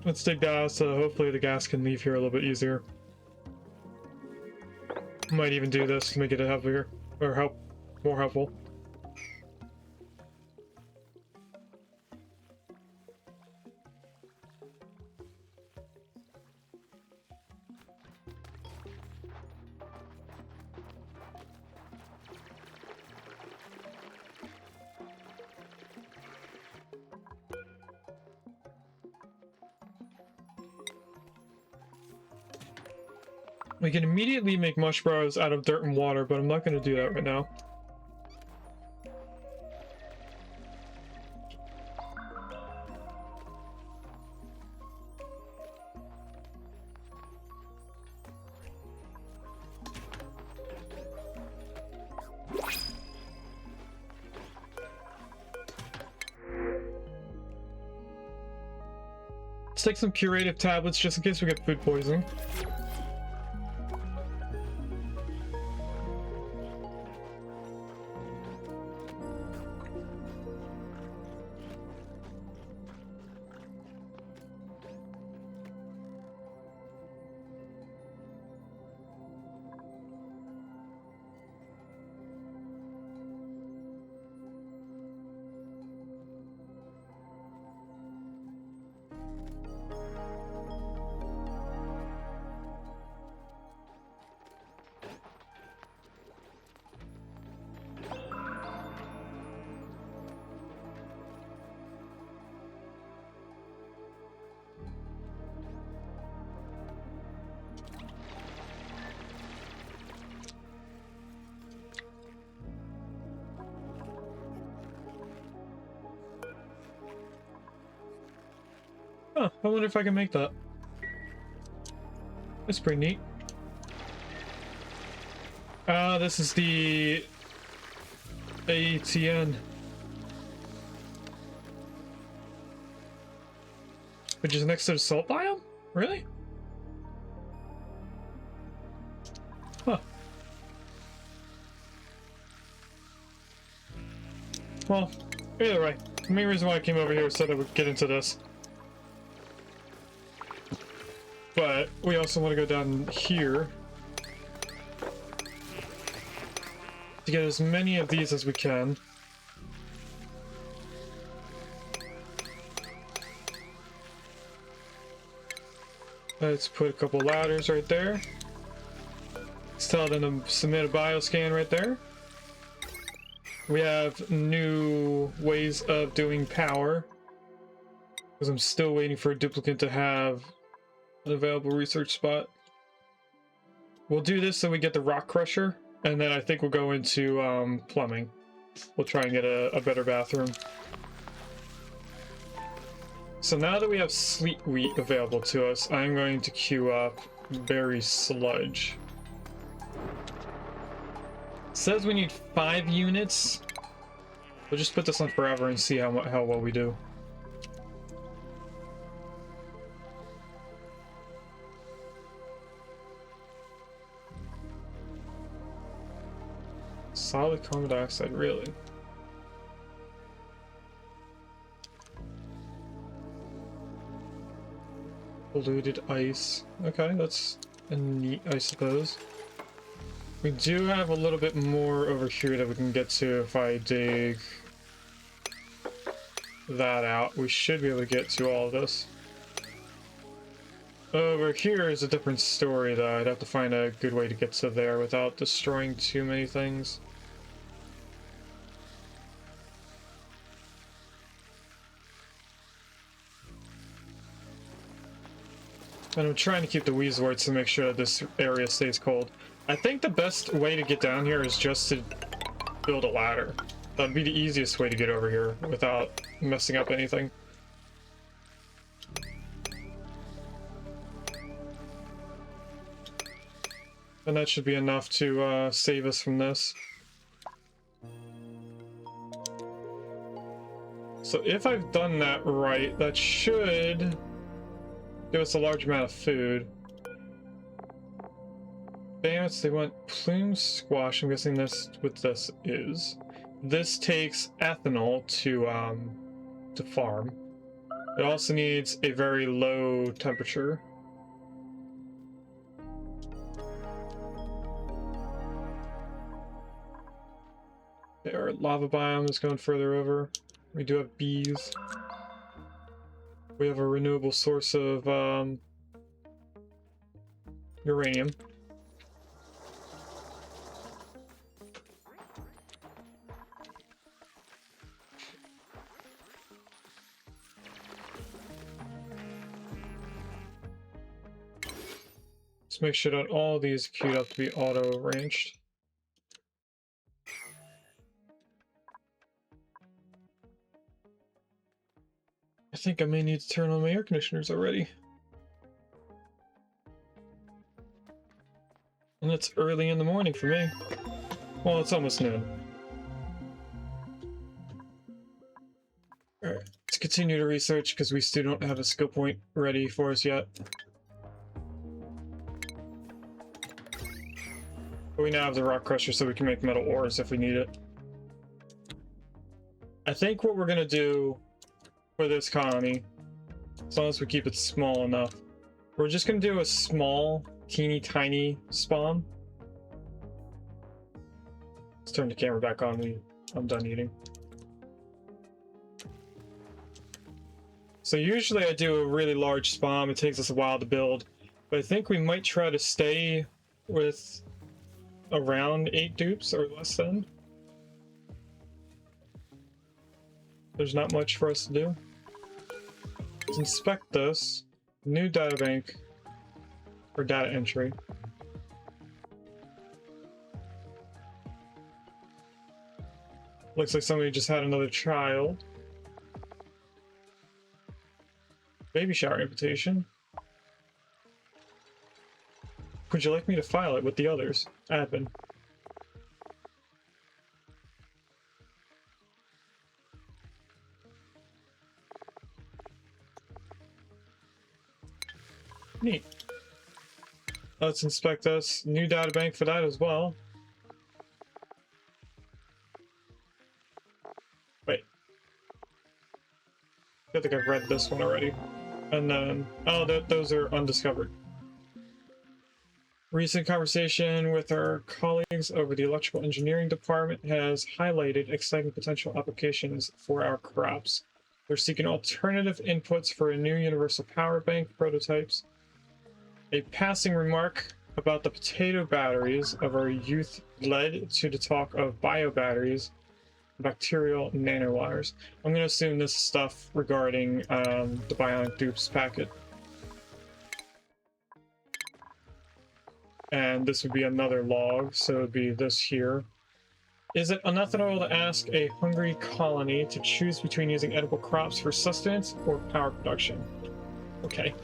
Let's dig that out so hopefully the gas can leave here a little bit easier. Might even do this to make it heavier, or more helpful. We can immediately make mushrows out of dirt and water, but I'm not going to do that right now. Let's take some curative tablets just in case we get food poisoning. Huh, I wonder if I can make that. That's pretty neat. This is the ATN. Which is next to the salt biome? Really? Huh. Well, either way, the main reason why I came over here was so that I would get into this. But we also want to go down here to get as many of these as we can. Let's put a couple ladders right there. Let's tell them to submit a bioscan right there. We have new ways of doing power, because I'm still waiting for a duplicate to have an available research spot. We'll do this so we get the rock crusher, and then I think we'll go into plumbing. We'll try and get a better bathroom. So now that we have sleet wheat available to us, I'm going to queue up berry sludge. It says we need 5 units. We'll just put this on forever and see how well we do. Solid carbon dioxide, really? Polluted ice. Okay, that's neat, I suppose. We do have a little bit more over here that we can get to if I dig that out. We should be able to get to all of this. Over here is a different story, though. I'd have to find a good way to get to there without destroying too many things. And I'm trying to keep the weaselworts to make sure that this area stays cold. I think the best way to get down here is just to build a ladder. That'd be the easiest way to get over here without messing up anything. And that should be enough to save us from this. So if I've done that right, that should give us a large amount of food. Bandits, they want plume squash. I'm guessing that's what this is. This takes ethanol to farm. It also needs a very low temperature. Our lava biome is going further over. We do have bees. We have a renewable source of uranium. Let's make sure that all these queued up to be auto-arranged. I think I may need to turn on my air conditioners already. And it's early in the morning for me. Well, it's almost noon. Alright, let's continue to research because we still don't have a skill point ready for us yet. But we now have the rock crusher so we can make metal ores if we need it. I think what we're gonna do for this colony, as long as we keep it small enough, we're just gonna do a small, teeny tiny spawn. Let's turn the camera back on. I'm done eating. So usually I do a really large spawn. It takes us a while to build, but I think we might try to stay with around 8 dupes or less than. There's not much for us to do. Let's inspect this. New data bank for data entry. Looks like somebody just had another child. Baby shower invitation. Would you like me to file it with the others? Admin. Neat. Let's inspect this. New data bank for that as well. Wait. I think I've read this one already. And then, oh, those are undiscovered. Recent conversation with our colleagues over the electrical engineering department has highlighted exciting potential applications for our crops. They're seeking alternative inputs for a new universal power bank prototypes. A passing remark about the potato batteries of our youth led to the talk of bio batteries, bacterial nanowires. I'm going to assume this is stuff regarding the bionic dupes packet. And this would be another log, so it would be this here. Is it unethical to ask a hungry colony to choose between using edible crops for sustenance or power production? Okay.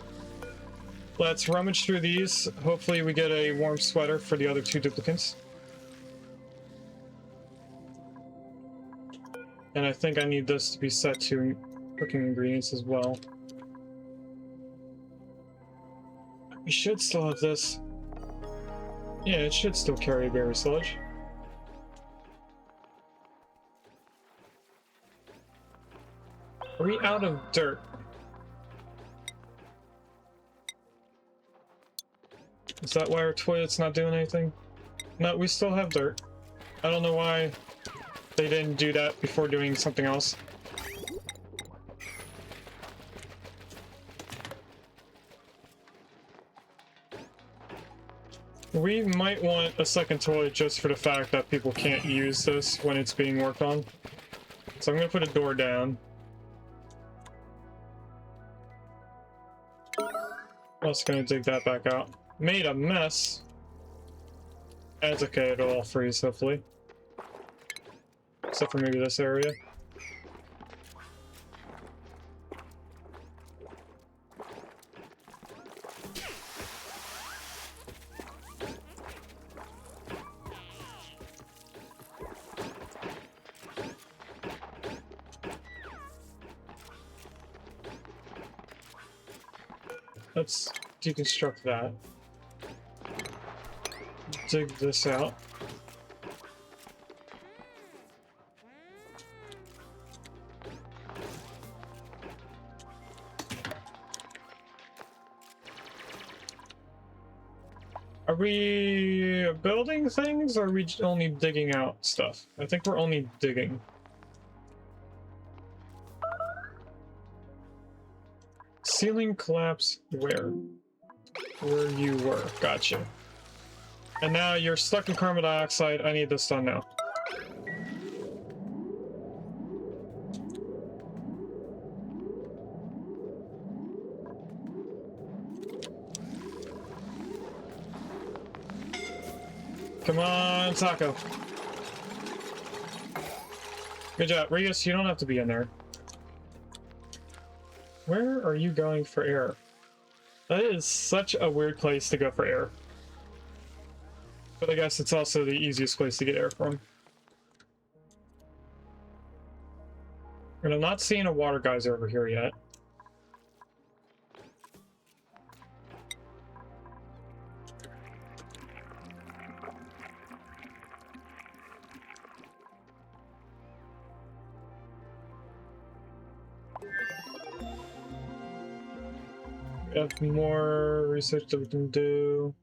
Let's rummage through these. Hopefully we get a warm sweater for the other 2 duplicants. And I think I need this to be set to cooking ingredients as well. We should still have this. Yeah, it should still carry berry silage. Are we out of dirt? Is that why our toilet's not doing anything? No, we still have dirt. I don't know why they didn't do that before doing something else. We might want a second toilet just for the fact that people can't use this when it's being worked on. So I'm gonna put a door down. I'm also gonna dig that back out. Made a mess. That's okay, it'll all freeze hopefully. Except for maybe this area. Let's deconstruct that. Dig this out. Are we building things, or are we only digging out stuff? I think we're only digging. Ceiling collapse where? Where you were. Gotcha. And now you're stuck in carbon dioxide. I need this done now. Come on, Taco. Good job. Rios, you don't have to be in there. Where are you going for air? That is such a weird place to go for air. But I guess it's also the easiest place to get air from. And I'm not seeing a water geyser over here yet. We have more research that we can do.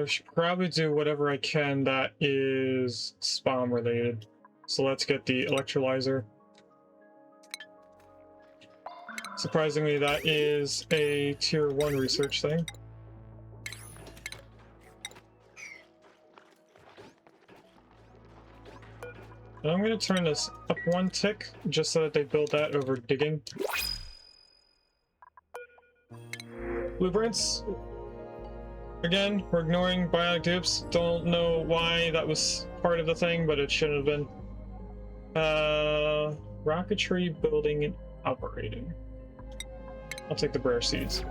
Should probably do whatever I can that is spawn related. So let's get the electrolyzer. Surprisingly, that is a tier 1 research thing. And I'm going to turn this up 1 tick just so that they build that over digging. Blueprints. Again, we're ignoring bionic dupes. Don't know why that was part of the thing, but it shouldn't have been. Rocketry building and operating. I'll take the rare seeds.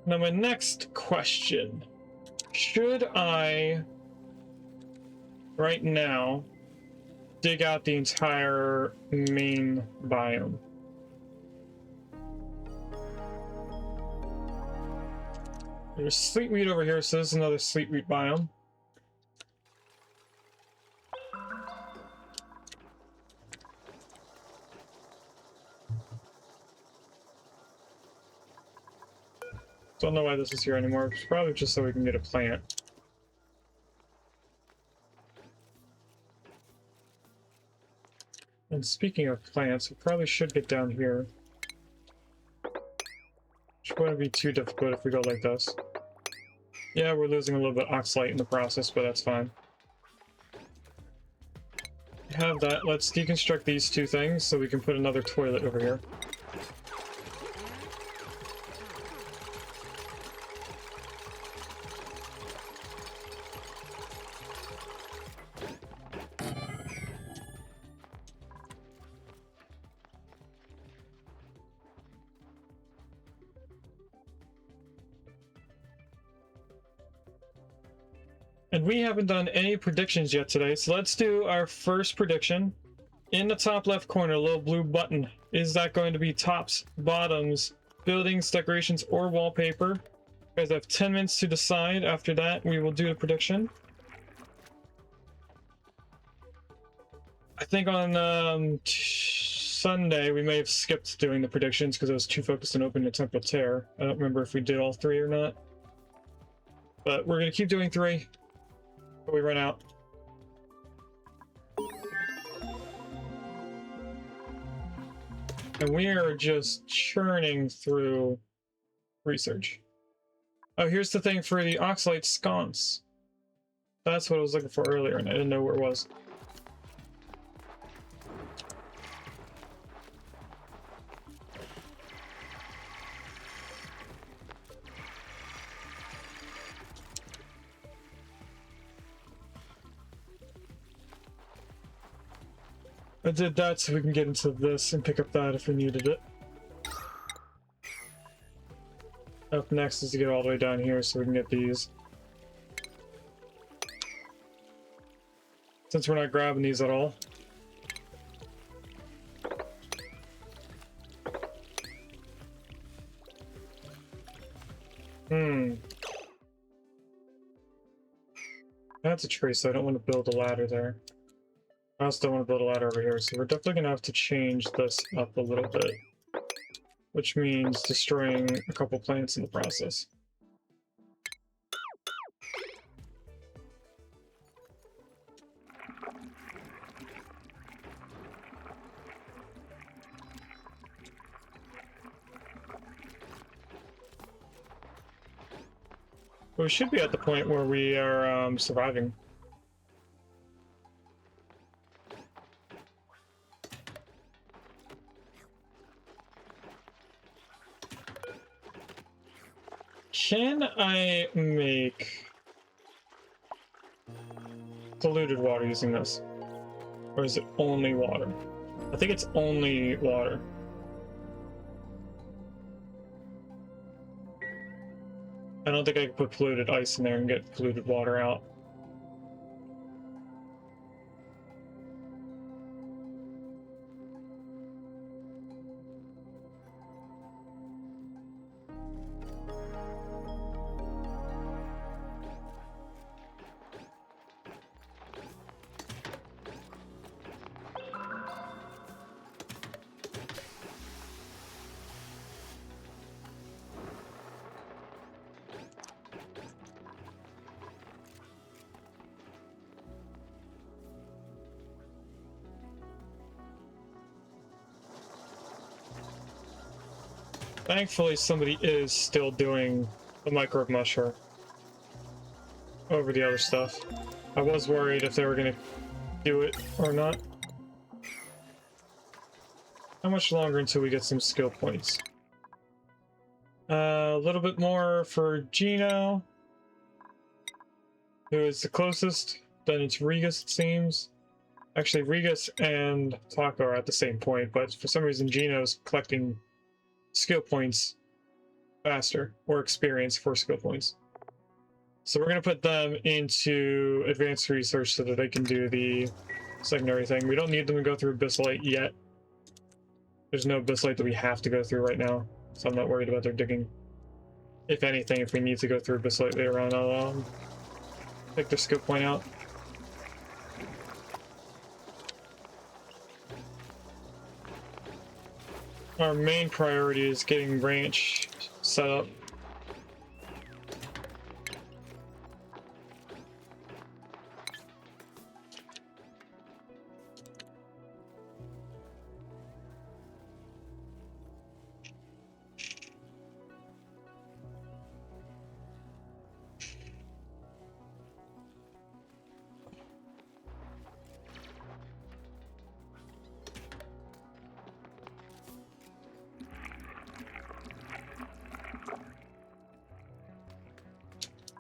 Now my next question. Should I, right now, dig out the entire main biome? There's sleetweed over here, so this is another sleetweed biome. Don't know why this is here anymore. It's probably just so we can get a plant. And speaking of plants, we probably should get down here. It's going to be too difficult if we go like this. Yeah, we're losing a little bit of Oxylite in the process, but that's fine. Have that. Let's deconstruct these 2 things so we can put another toilet over here. And we haven't done any predictions yet today, so let's do our first prediction. In the top left corner, a little blue button. Is that going to be tops, bottoms, buildings, decorations, or wallpaper? You guys have 10 minutes to decide. After that, we will do the prediction. I think on Sunday, we may have skipped doing the predictions because I was too focused on opening the Temporal Tear. I don't remember if we did all 3 or not. But we're going to keep doing 3. But we run out. And we are just churning through research. Oh, here's the thing for the Oxylite sconce. That's what I was looking for earlier, and I didn't know where it was. I did that so we can get into this and pick up that if we needed it. Up next is to get all the way down here so we can get these. Since we're not grabbing these at all. That's a tree, so I don't want to build a ladder there. I also don't want to build a ladder over here, so we're definitely going to have to change this up a little bit. Which means destroying a couple plants in the process. But we should be at the point where we are surviving. Can I make polluted water using this? Or is it only water? I think it's only water. I don't think I can put polluted ice in there and get polluted water out. Thankfully, somebody is still doing the microbe musher over the other stuff. I was worried if they were going to do it or not. How much longer until we get some skill points? A little bit more for Gino, who is the closest. Then it's Regus, it seems. Actually, Regus and Taco are at the same point, but for some reason Gino's collecting skill points faster, or experience for skill points. So we're going to put them into advanced research so that they can do the secondary thing. We don't need them to go through Abyssite yet. There's no Abyssite that we have to go through right now, so I'm not worried about their digging. If anything, if we need to go through Abyssite later on, I'll take their skill point out. Our main priority is getting ranch set up.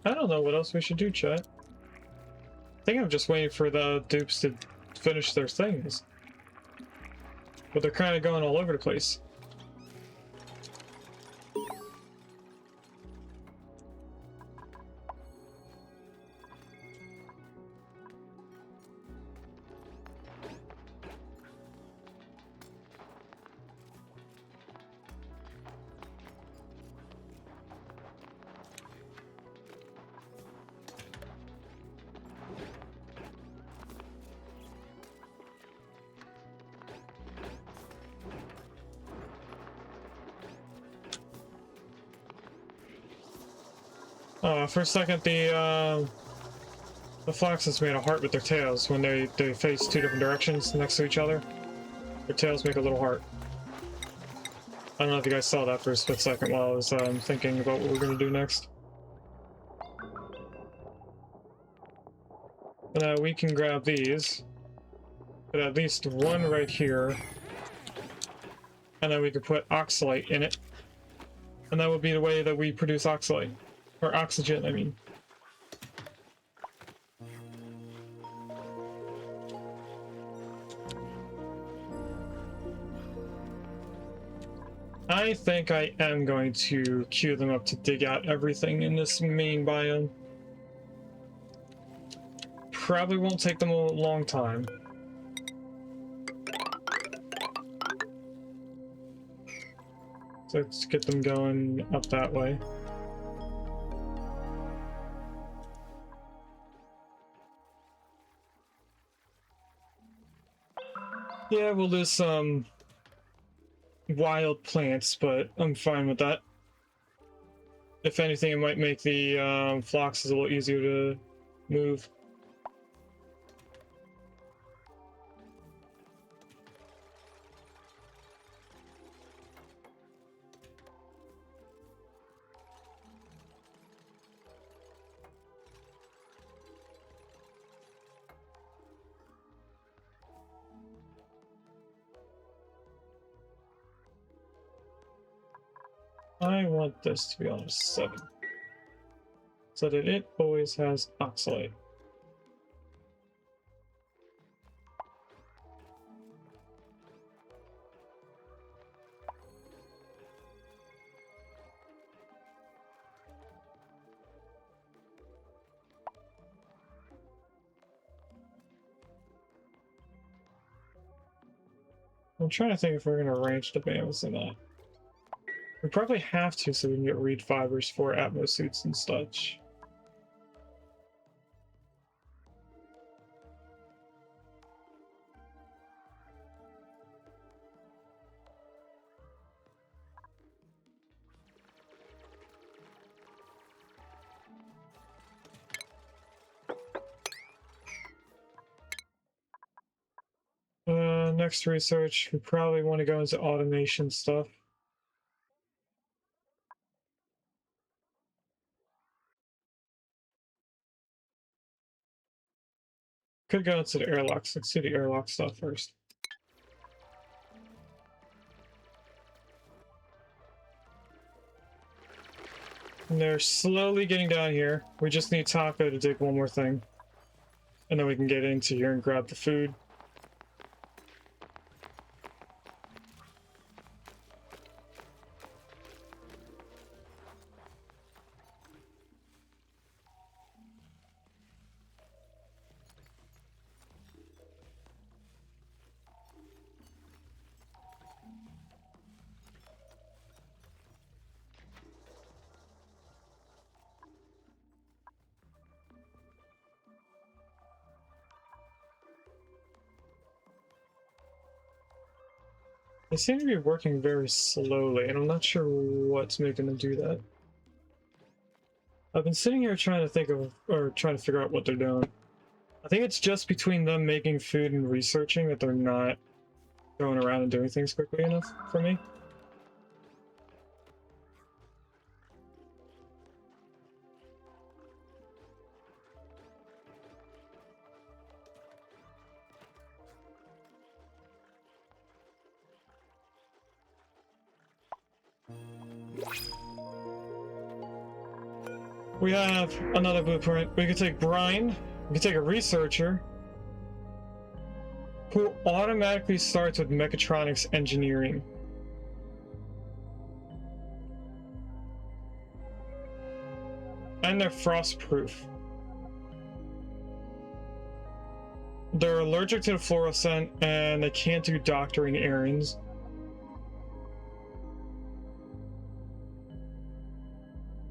I don't know what else we should do, chat. I think I'm just waiting for the dupes to finish their things. But they're kind of going all over the place. For a second, the foxes made a heart with their tails when they face two different directions next to each other. Their tails make a little heart. I don't know if you guys saw that for a split second while I was thinking about what we're going to do next. But we can grab these. Put at least one right here. And then we could put Oxylite in it. And that would be the way that we produce Oxylite. Or oxygen, I mean. I think I am going to queue them up to dig out everything in this main biome. Probably won't take them a long time. So let's get them going up that way. Yeah, we'll lose some wild plants, but I'm fine with that. If anything, it might make the phloxes a little easier to move. I want this to be on a 7. so that it always has Oxylite. I'm trying to think if we're going to arrange the bands or not. We probably have to so we can get reed fibers for Atmos suits and such. Next research, we probably want to go into automation stuff. Could go into the airlocks. Let's see the airlock stuff first. And they're slowly getting down here. We just need Taco to dig one more thing. And then we can get into here and grab the food. They seem to be working very slowly, and I'm not sure what's making them do that. I've been sitting here trying to think of, or trying to figure out what they're doing. I think it's just between them making food and researching that they're not going around and doing things quickly enough for me. We have another blueprint. We could take Brian. We could take a researcher who automatically starts with mechatronics engineering. And they're frost-proof. They're allergic to the fluorescent, and they can't do doctoring errands.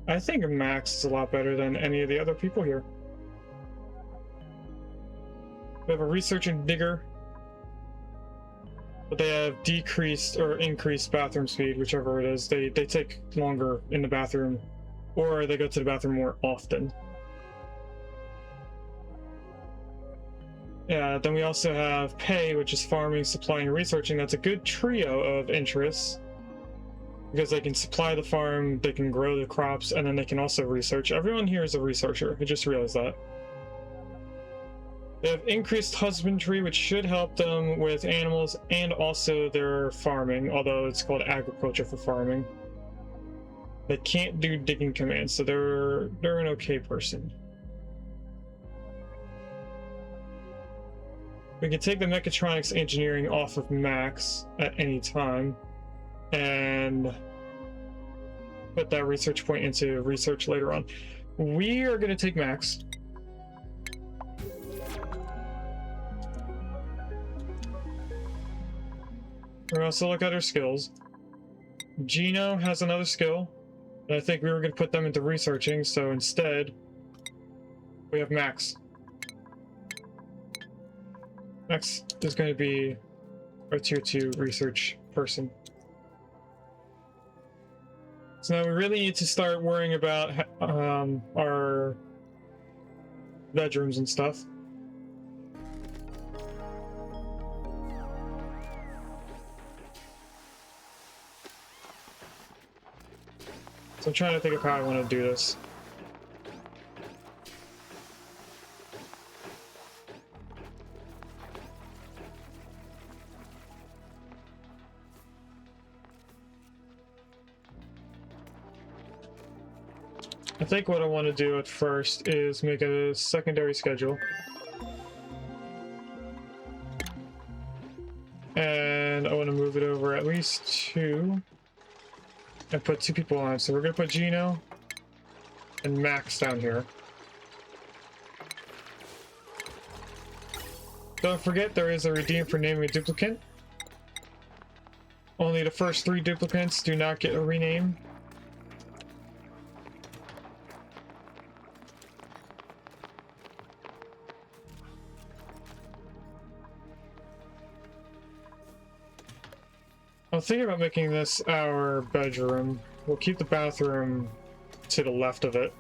I think Max is a lot better than any of the other people here. We have a researcher digger, but they have decreased or increased bathroom speed, whichever it is. They take longer in the bathroom, or they go to the bathroom more often. Yeah, then we also have Pay, which is farming, supplying, and researching. That's a good trio of interests, because they can supply the farm, they can grow the crops, and then they can also research. Everyone here is a researcher. I just realized that. They have increased husbandry, which should help them with animals and also their farming, although it's called agriculture for farming. They can't do digging commands, so they're an okay person. We can take the mechatronics engineering off of Max at any time and put that research point into research later on. We are going to take Max. We're going to also look at her skills. Gino has another skill, and I think we were going to put them into researching, so instead we have Max. Max is going to be our tier 2 research person. So now we really need to start worrying about our bedrooms and stuff. So I'm trying to think of how I want to do this. I think what I want to do at first is make a secondary schedule. And I want to move it over at least 2. And put 2 people on. So we're going to put Gino and Max down here. Don't forget there is a redeem for naming a duplicate. Only the first 3 duplicates do not get a rename. I'm thinking about making this our bedroom. We'll keep the bathroom to the left of it.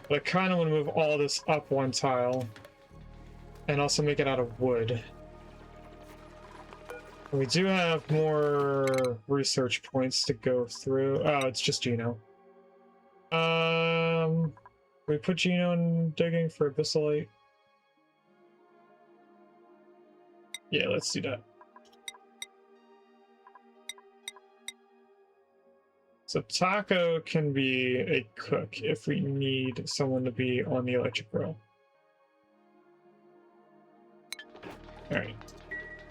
But I kind of want to move all this up 1 tile. And also make it out of wood. We do have more research points to go through. Oh, it's just Gino. We put Gino in digging for Abyssal. Yeah, let's do that. So Taco can be a cook if we need someone to be on the electric grill. Alright.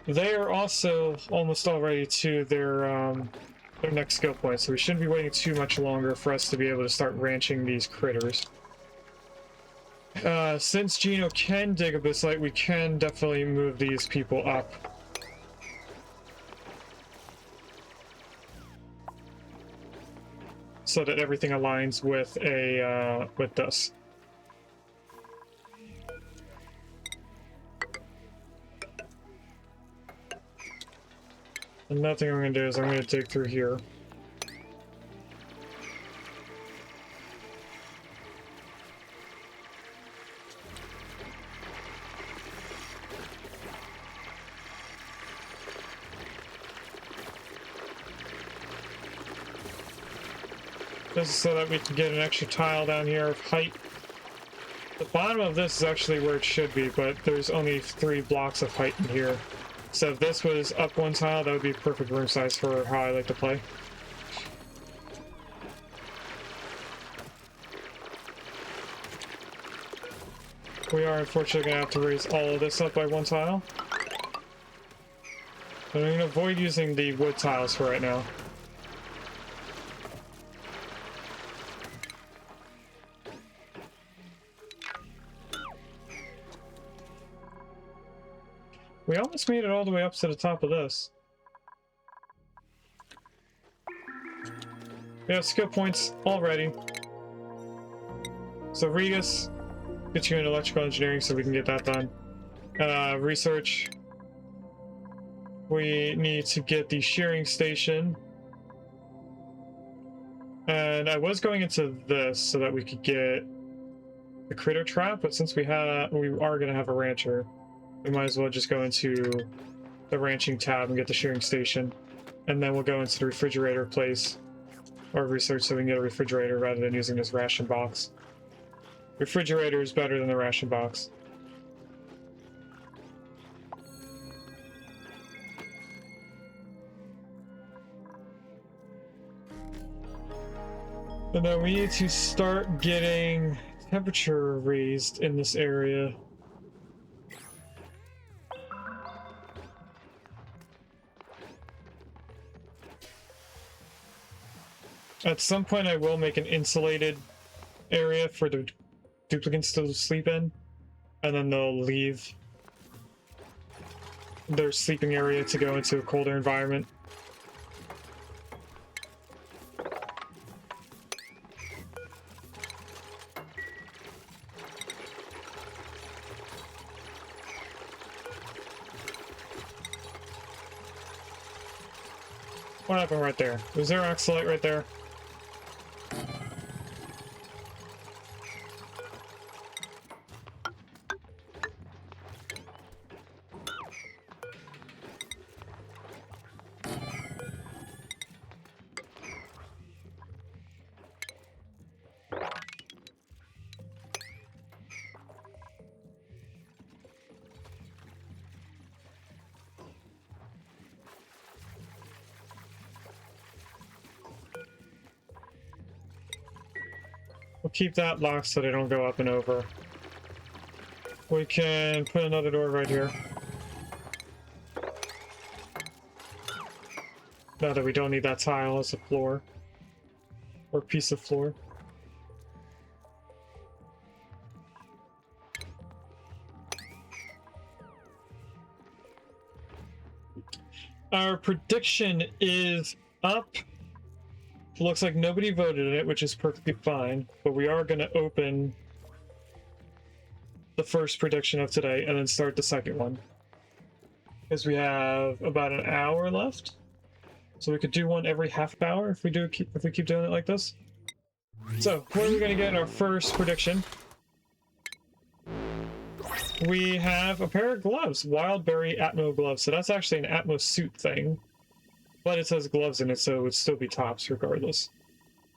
They are also almost all ready to their next skill point, so we shouldn't be waiting too much longer for us to be able to start ranching these critters. Since Gino can dig Abyssal, we can definitely move these people up. So that everything aligns with with this. Another thing I'm going to do is I'm going to dig through here. This is so that we can get an extra tile down here of height. The bottom of this is actually where it should be, but there's only 3 blocks of height in here. So if this was up 1 tile, that would be perfect room size for how I like to play. We are unfortunately going to have to raise all of this up by 1 tile. But I'm going to avoid using the wood tiles for right now. We almost made it all the way up to the top of this. We have skill points already. So Regis, get you in electrical engineering so we can get that done. Research. We need to get the shearing station. And I was going into this so that we could get the critter trap, but since we are going to have a rancher, we might as well just go into the ranching tab and get the shearing station. And then we'll go into the refrigerator place, or research so we can get a refrigerator rather than using this ration box. Refrigerator is better than the ration box. And then we need to start getting temperature raised in this area. At some point I will make an insulated area for the duplicates to sleep in, and then they'll leave their sleeping area to go into a colder environment. What happened right there? Was there Oxylite right there? We'll keep that locked so they don't go up and over. We can put another door right here. Now that we don't need that tile as a floor. Or piece of floor. Our prediction is up. Looks like nobody voted in it, which is perfectly fine. But we are going to open the first prediction of today and then start the second one. Because we have about an hour left. So we could do one every half hour if we keep doing it like this. So, what are we going to get in our first prediction? We have a pair of gloves, Wild Berry Atmo gloves. So that's actually an Atmo suit thing. But it says gloves in it, so it would still be tops regardless.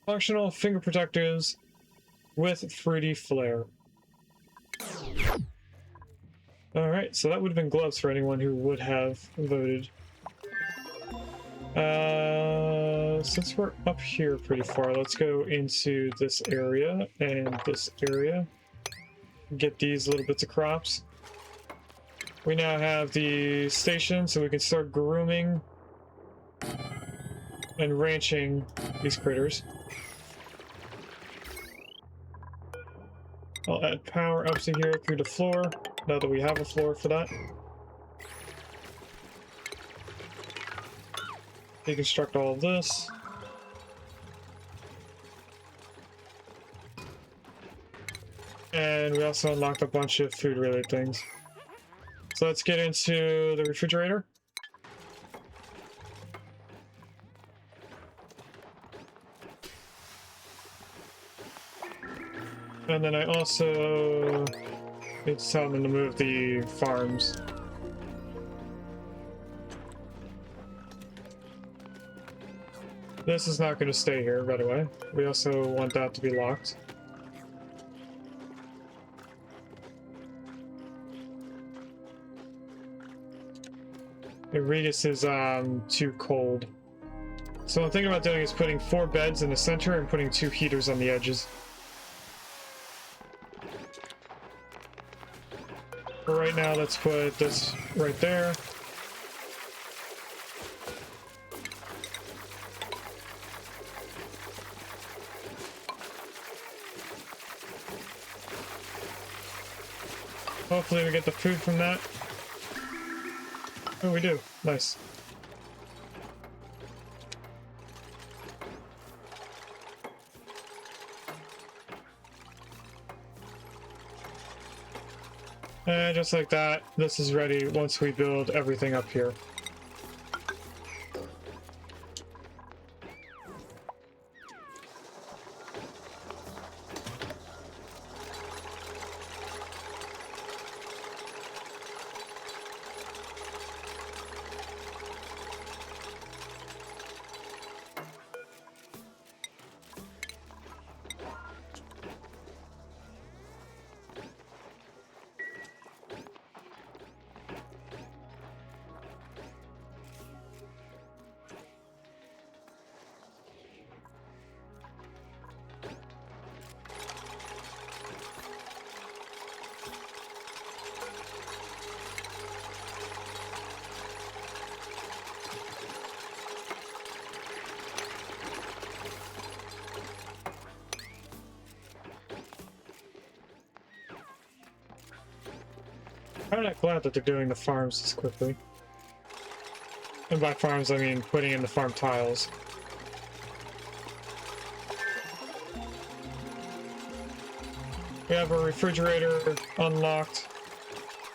Functional finger protectors with fruity flair. Alright, so that would have been gloves for anyone who would have voted. Since we're up here pretty far, let's go into this area and this area. Get these little bits of crops. We now have the station, so we can start grooming and ranching these critters. I'll add power up to here through the floor, now that we have a floor for that. Deconstruct all of this. And we also unlocked a bunch of food-related things. So let's get into the refrigerator. And then I also need to tell them to move the farms. This is not going to stay here, by the way. We also want that to be locked. Regis is too cold. So what I'm thinking about doing is putting 4 beds in the center and putting 2 heaters on the edges. For right now, let's put this right there. Hopefully we get the food from that. Oh, we do. Nice. And just like that, this is ready once we build everything up here. I'm not glad that they're doing the farms this quickly. And by farms, I mean putting in the farm tiles. We have a refrigerator unlocked.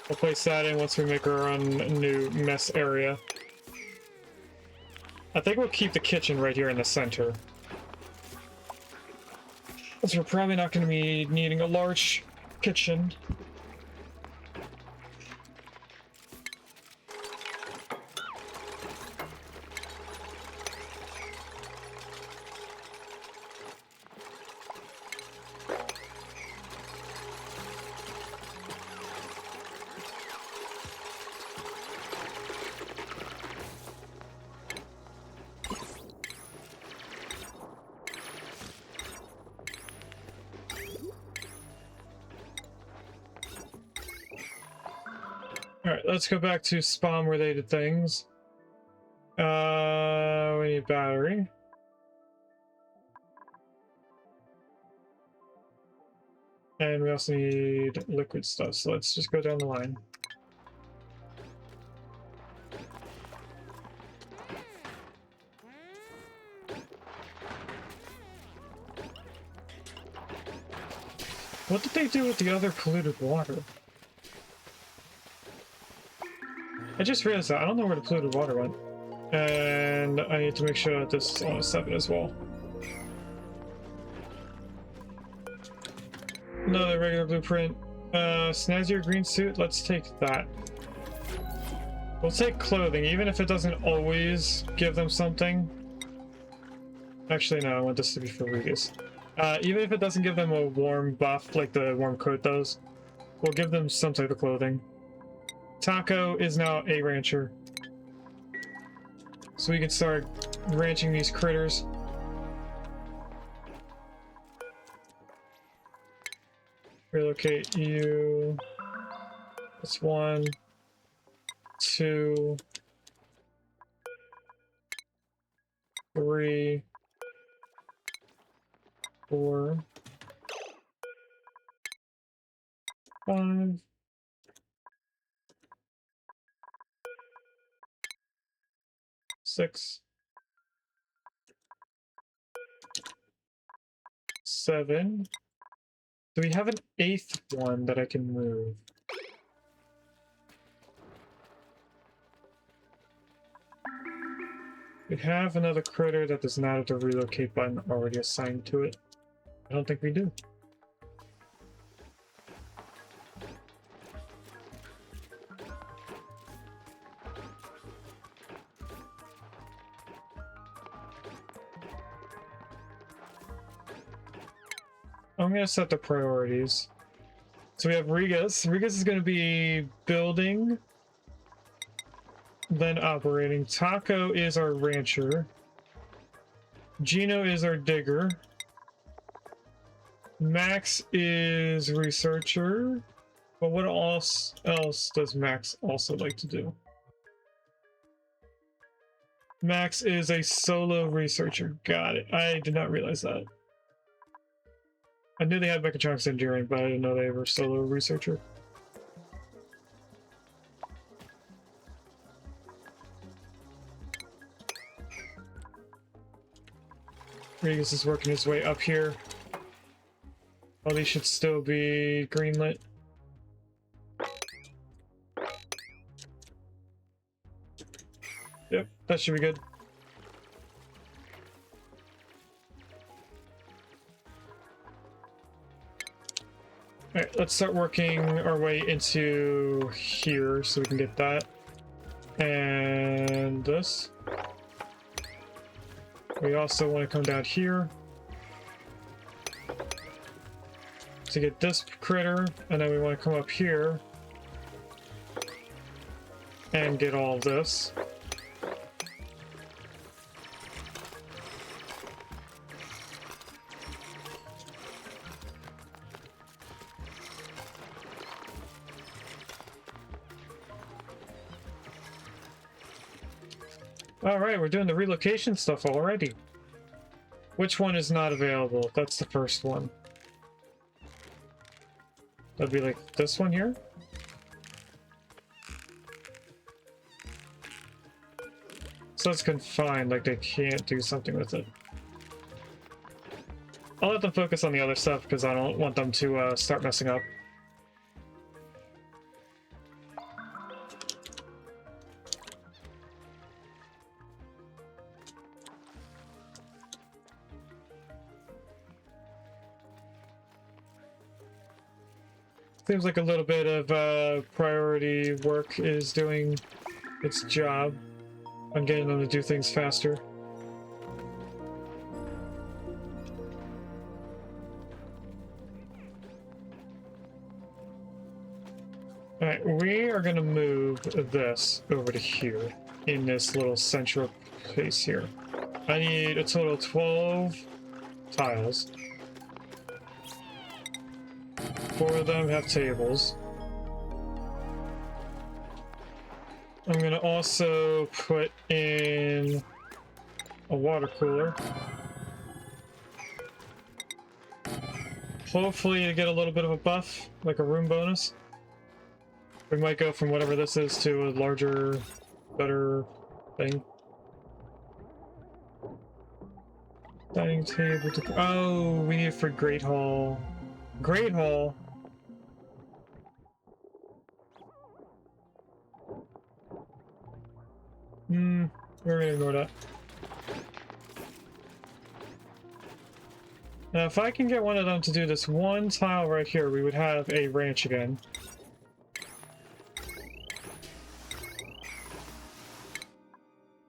We'll place that in once we make our own new mess area. I think we'll keep the kitchen right here in the center. Because we're probably not going to be needing a large kitchen. Alright, let's go back to spawn related things. We need battery. And we also need liquid stuff, so let's just go down the line. What did they do with the other polluted water? I just realized that. I don't know where the polluted water went. And I need to make sure that this is on a 7 as well. Another regular blueprint. Snazzier green suit. Let's take that. We'll take clothing, even if it doesn't always give them something. Actually, no, I want this to be for Regis. Even if it doesn't give them a warm buff like the warm coat does, we'll give them some type of clothing. Taco is now a rancher. So we can start ranching these critters. Relocate you. That's 1, 2, 3, 4, 5. 6, 7. Do we have an 8th one that I can move? We have another critter that does not have the relocate button already assigned to it. I don't think we do. I'm going to set the priorities. So we have Regis. Regis is going to be building, then operating. Taco is our rancher. Gino is our digger. Max is researcher. But what else does Max also like to do? Max is a solo researcher. Got it. I did not realize that. I knew they had mechatronics engineering, but I didn't know they were solo researcher. Regis is working his way up here. Oh, these should still be greenlit. Yep, that should be good. Alright, let's start working our way into here so we can get that. And this. We also want to come down here to get this critter, and then we want to come up here and get all of this. Alright, we're doing the relocation stuff already. Which one is not available? That's the first one. That'd be like this one here. So it's confined, like they can't do something with it. I'll let them focus on the other stuff because I don't want them to start messing up. Seems like a little bit of priority work is doing its job on getting them to do things faster. Alright, we are going to move this over to here in this little central place here. I need a total of 12 tiles. 4 of them have tables. I'm gonna also put in a water cooler. Hopefully to get a little bit of a buff, like a room bonus. We might go from whatever this is to a larger, better thing. Dining table to... Oh, we need it for Great Hall. Great Hall? We're gonna ignore that. Now, if I can get one of them to do this one tile right here, we would have a ranch again.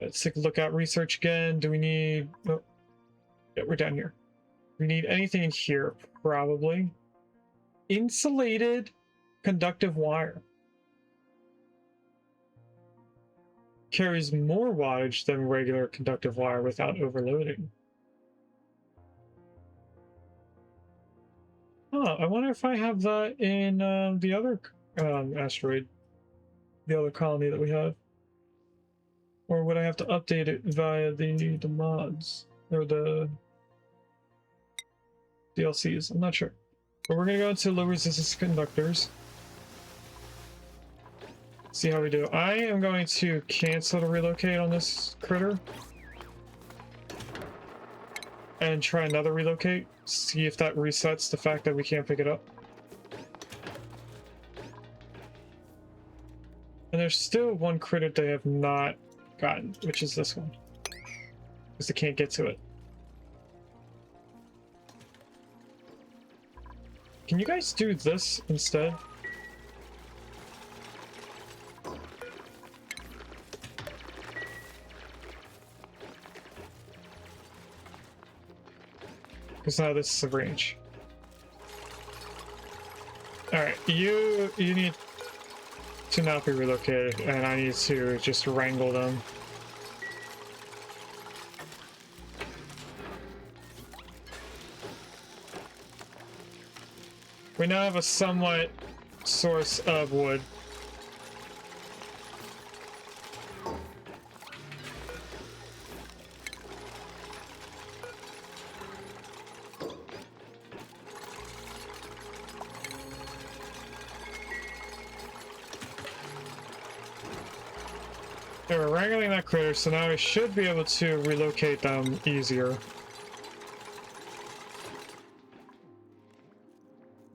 Let's take a look at research again. Do we need... Oh, yeah, we're down here. We need anything in here, probably. Insulated conductive wire. Carries more wattage than regular conductive wire without overloading. Oh, I wonder if I have that in the other asteroid. The other colony that we have. Or would I have to update it via the mods? Or the DLCs? I'm not sure. But we're going to go into low resistance conductors. See how we do. I am going to cancel the relocate on this critter. And try another relocate. See if that resets the fact that we can't pick it up. And there's still one critter they have not gotten, which is this one. Because they can't get to it. Can you guys do this instead? Because now this is a range. Alright, you need to not be relocated, and I need to just wrangle them. We now have a somewhat source of wood. Okay, we're wrangling that critter, so now we should be able to relocate them easier.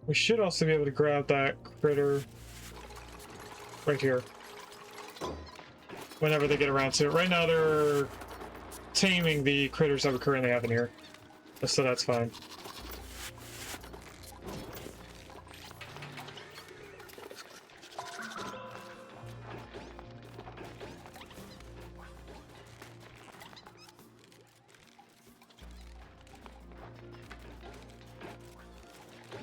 We should also be able to grab that critter right here whenever they get around to it. Right now they're taming the critters that we currently have in here, so that's fine.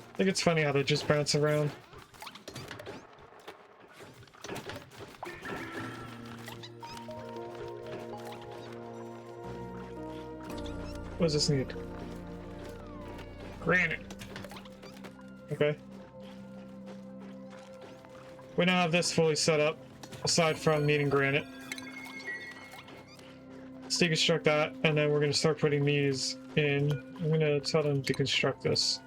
I think it's funny how they just bounce around. What does this need? Granite. Okay. We now have this fully set up, aside from needing granite. Let's deconstruct that, and then we're going to start putting these in. I'm going to tell them to deconstruct this.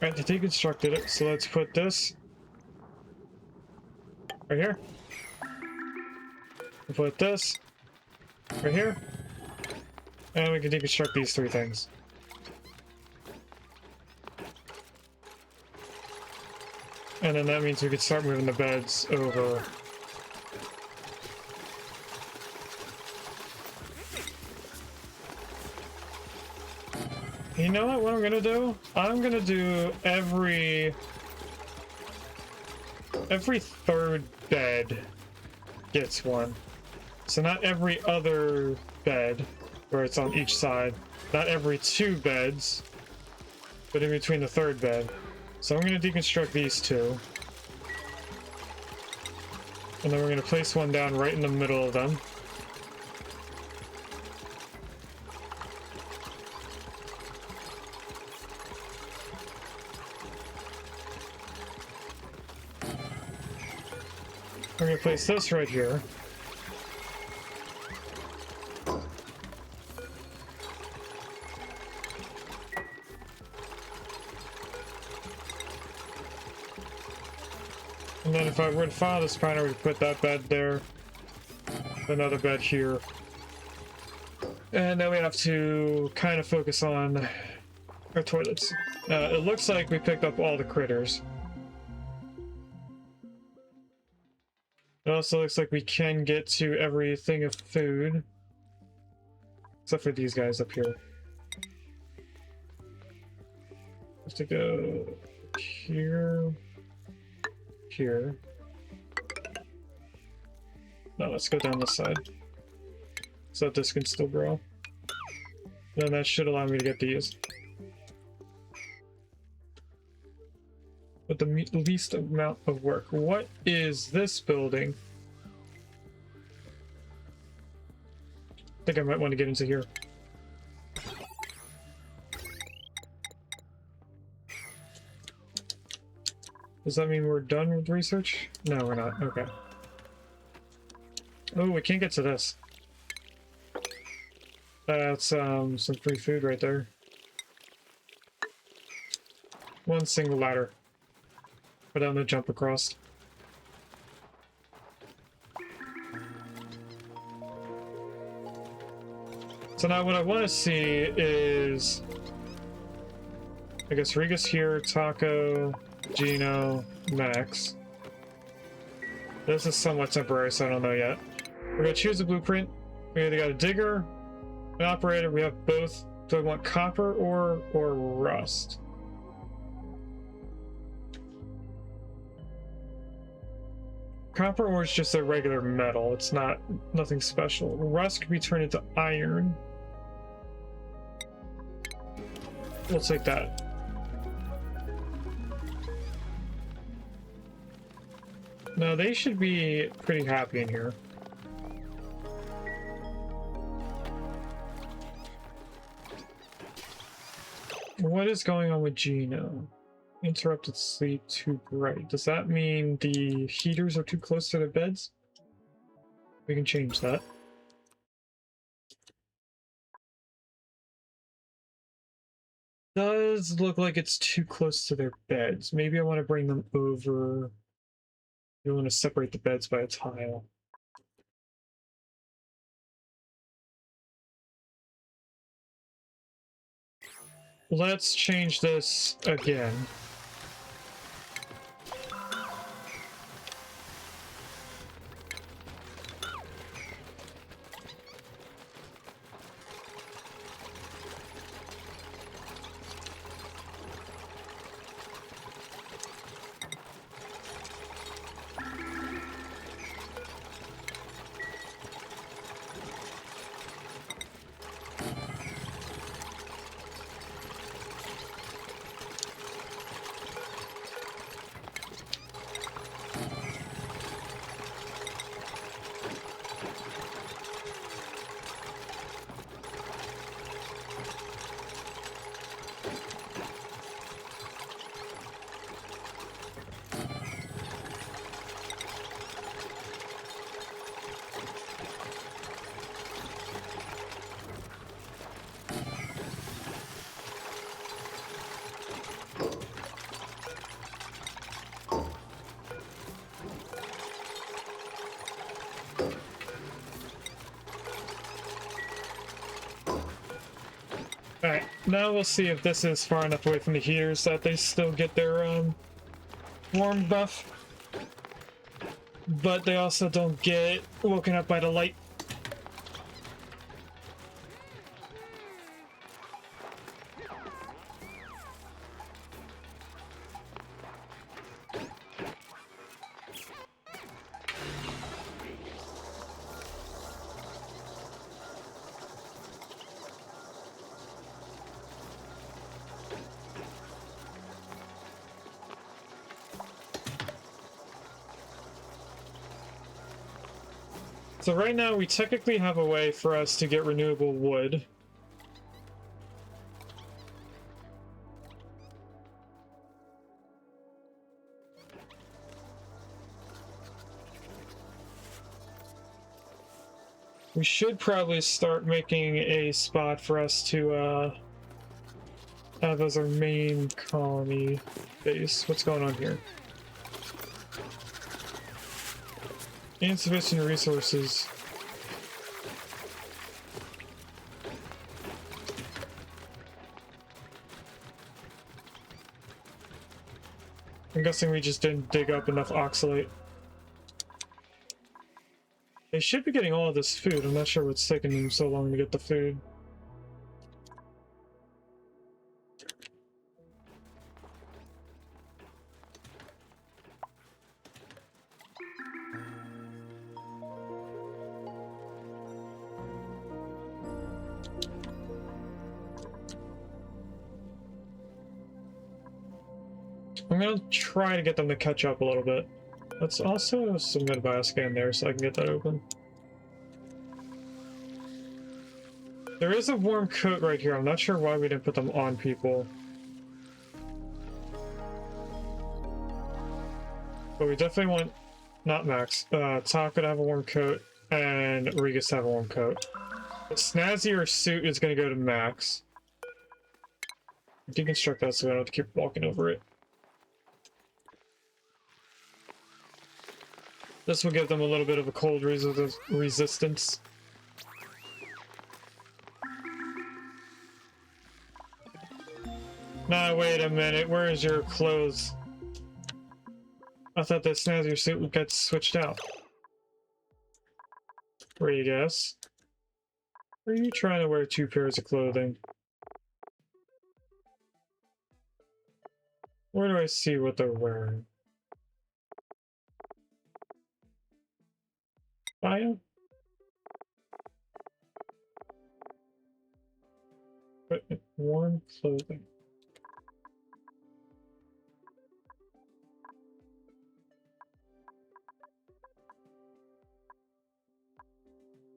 Alright, they deconstructed it, so let's put this right here. We'll put this right here. And we can deconstruct these three things. And then that means we can start moving the beds over. You know what I'm gonna do? I'm gonna do every third bed gets one. So not every other bed where it's on each side. Not every two beds, but in between the third bed. So I'm going to deconstruct these two. And then we're going to place one down right in the middle of them. We're going to place this right here. And then if I were to follow this pattern, we'd put that bed there, another bed here. And then we have to kind of focus on our toilets. It looks like we picked up all the critters. It also looks like we can get to everything of food. Except for these guys up here. Have to go here. Here. No, let's go down this side. So that this can still grow. Then that should allow me to get these. With the least amount of work. What is this building? I think I might want to get into here. Does that mean we're done with research? No, we're not. Okay. Oh, we can't get to this. That's some free food right there. One single ladder. But I'm gonna jump across. So now what I want to see is, I guess Riga's here, Taco, Gino, Max. This is somewhat temporary, so I don't know yet. We're gonna choose a blueprint. We either got a digger, an operator. We have both. Do I want copper or rust? Copper ore is just a regular metal. It's nothing special. Rust can be turned into iron. We'll take that. No, they should be pretty happy in here. What is going on with Gino? Interrupted sleep, too bright. Does that mean the heaters are too close to their beds? We can change that. Does look like it's too close to their beds. Maybe I want to bring them over. You want to separate the beds by a tile. Let's change this again. Alright, now we'll see if this is far enough away from the heaters that they still get their warm buff. But they also don't get woken up by the light. So right now we technically have a way for us to get renewable wood. We should probably start making a spot for us to have as our main colony base. What's going on here? Insufficient resources. I'm guessing we just didn't dig up enough oxylite. They should be getting all of this food. I'm not sure what's taking them so long to get the food. I'm gonna try to get them to catch up a little bit. Let's also submit a bioscan there so I can get that open. There is a warm coat right here. I'm not sure why we didn't put them on people. But we definitely want, not Max, Taka to have a warm coat and Regis to have a warm coat. The snazzier suit is going to go to Max. Deconstruct that so we don't have to keep walking over it. This will give them a little bit of a cold resistance. Nah, wait a minute. Where is your clothes? I thought that snazzier suit would get switched out. Where you guess? Are you trying to wear 2 pairs of clothing? Where do I see what they're wearing? Bio? But warm clothing.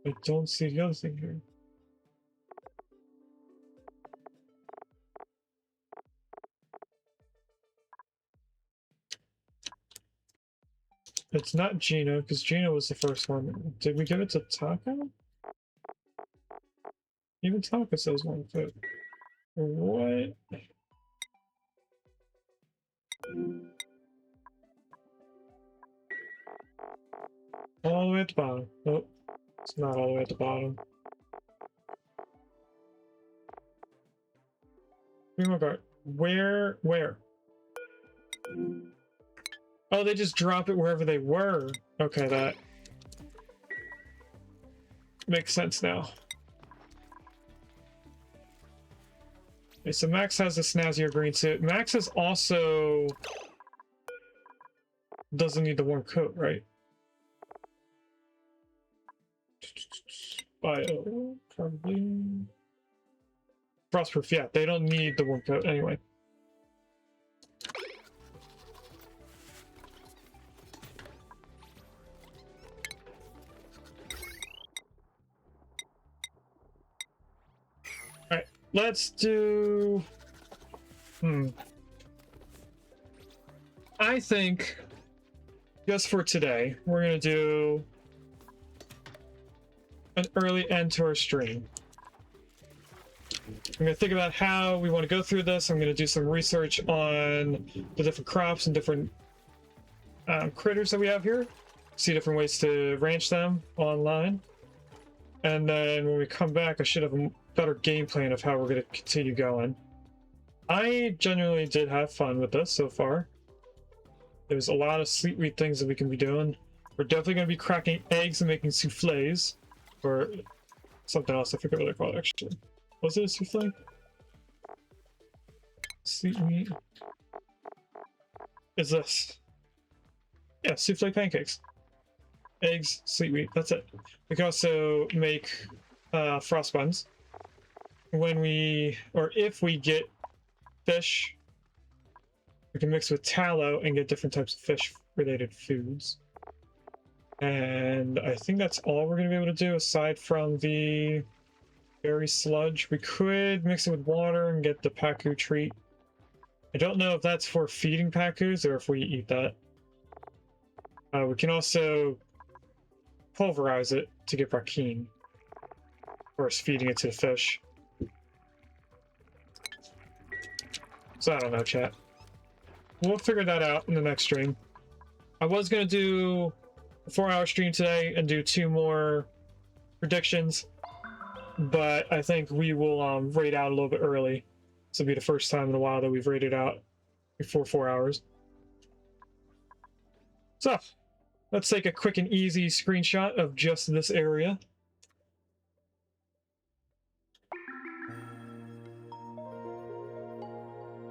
I don't see the other thing here. It's not Gina, because Gina was the first one. Did we give it to Taka? Even Taka says one foot. What? All the way at the bottom. Nope. It's not all the way at the bottom. Guard. Where? Oh, they just drop it wherever they were. Okay, that makes sense now. Okay, so Max has the snazzier green suit. Max is also doesn't need the warm coat, right? Bio, probably. Frostproof, yeah, they don't need the warm coat anyway. Alright, let's do... I think, just for today, we're gonna do an early end to our stream. I'm gonna think about how we want to go through this. I'm gonna do some research on the different crops and different critters that we have here. See different ways to ranch them online. And then when we come back, I should have a better game plan of how we're gonna continue going. I genuinely did have fun with this so far. There's a lot of sweet things that we can be doing. We're definitely gonna be cracking eggs and making souffles. Or something else, I forget what they're called actually. Was it a souffle? Sweet meat. Is this? Yeah, souffle pancakes. Eggs, sweet meat, that's it. We can also make frost buns. When we, or if we get fish, we can mix with tallow and get different types of fish related foods. And I think that's all we're going to be able to do aside from the berry sludge. We could mix it with water and get the Pacu treat. I don't know if that's for feeding Pacus or if we eat that. We can also pulverize it to get Rakeen. Of course, feeding it to the fish. So I don't know, chat. We'll figure that out in the next stream. I was going to do a 4-hour stream today and do 2 more predictions, but I think we will raid out a little bit early. This will be the first time in a while that we've raided out before 4 hours. So, let's take a quick and easy screenshot of just this area.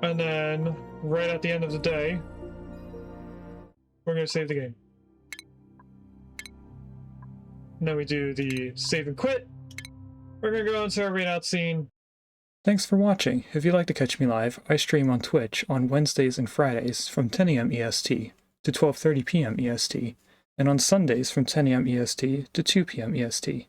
And then, right at the end of the day, we're going to save the game. And then we do the save and quit. We're going to go into our raid out scene. Thanks for watching. If you'd like to catch me live, I stream on Twitch on Wednesdays and Fridays from 10 AM EST to 12:30 PM EST, and on Sundays from 10 AM EST to 2 PM EST.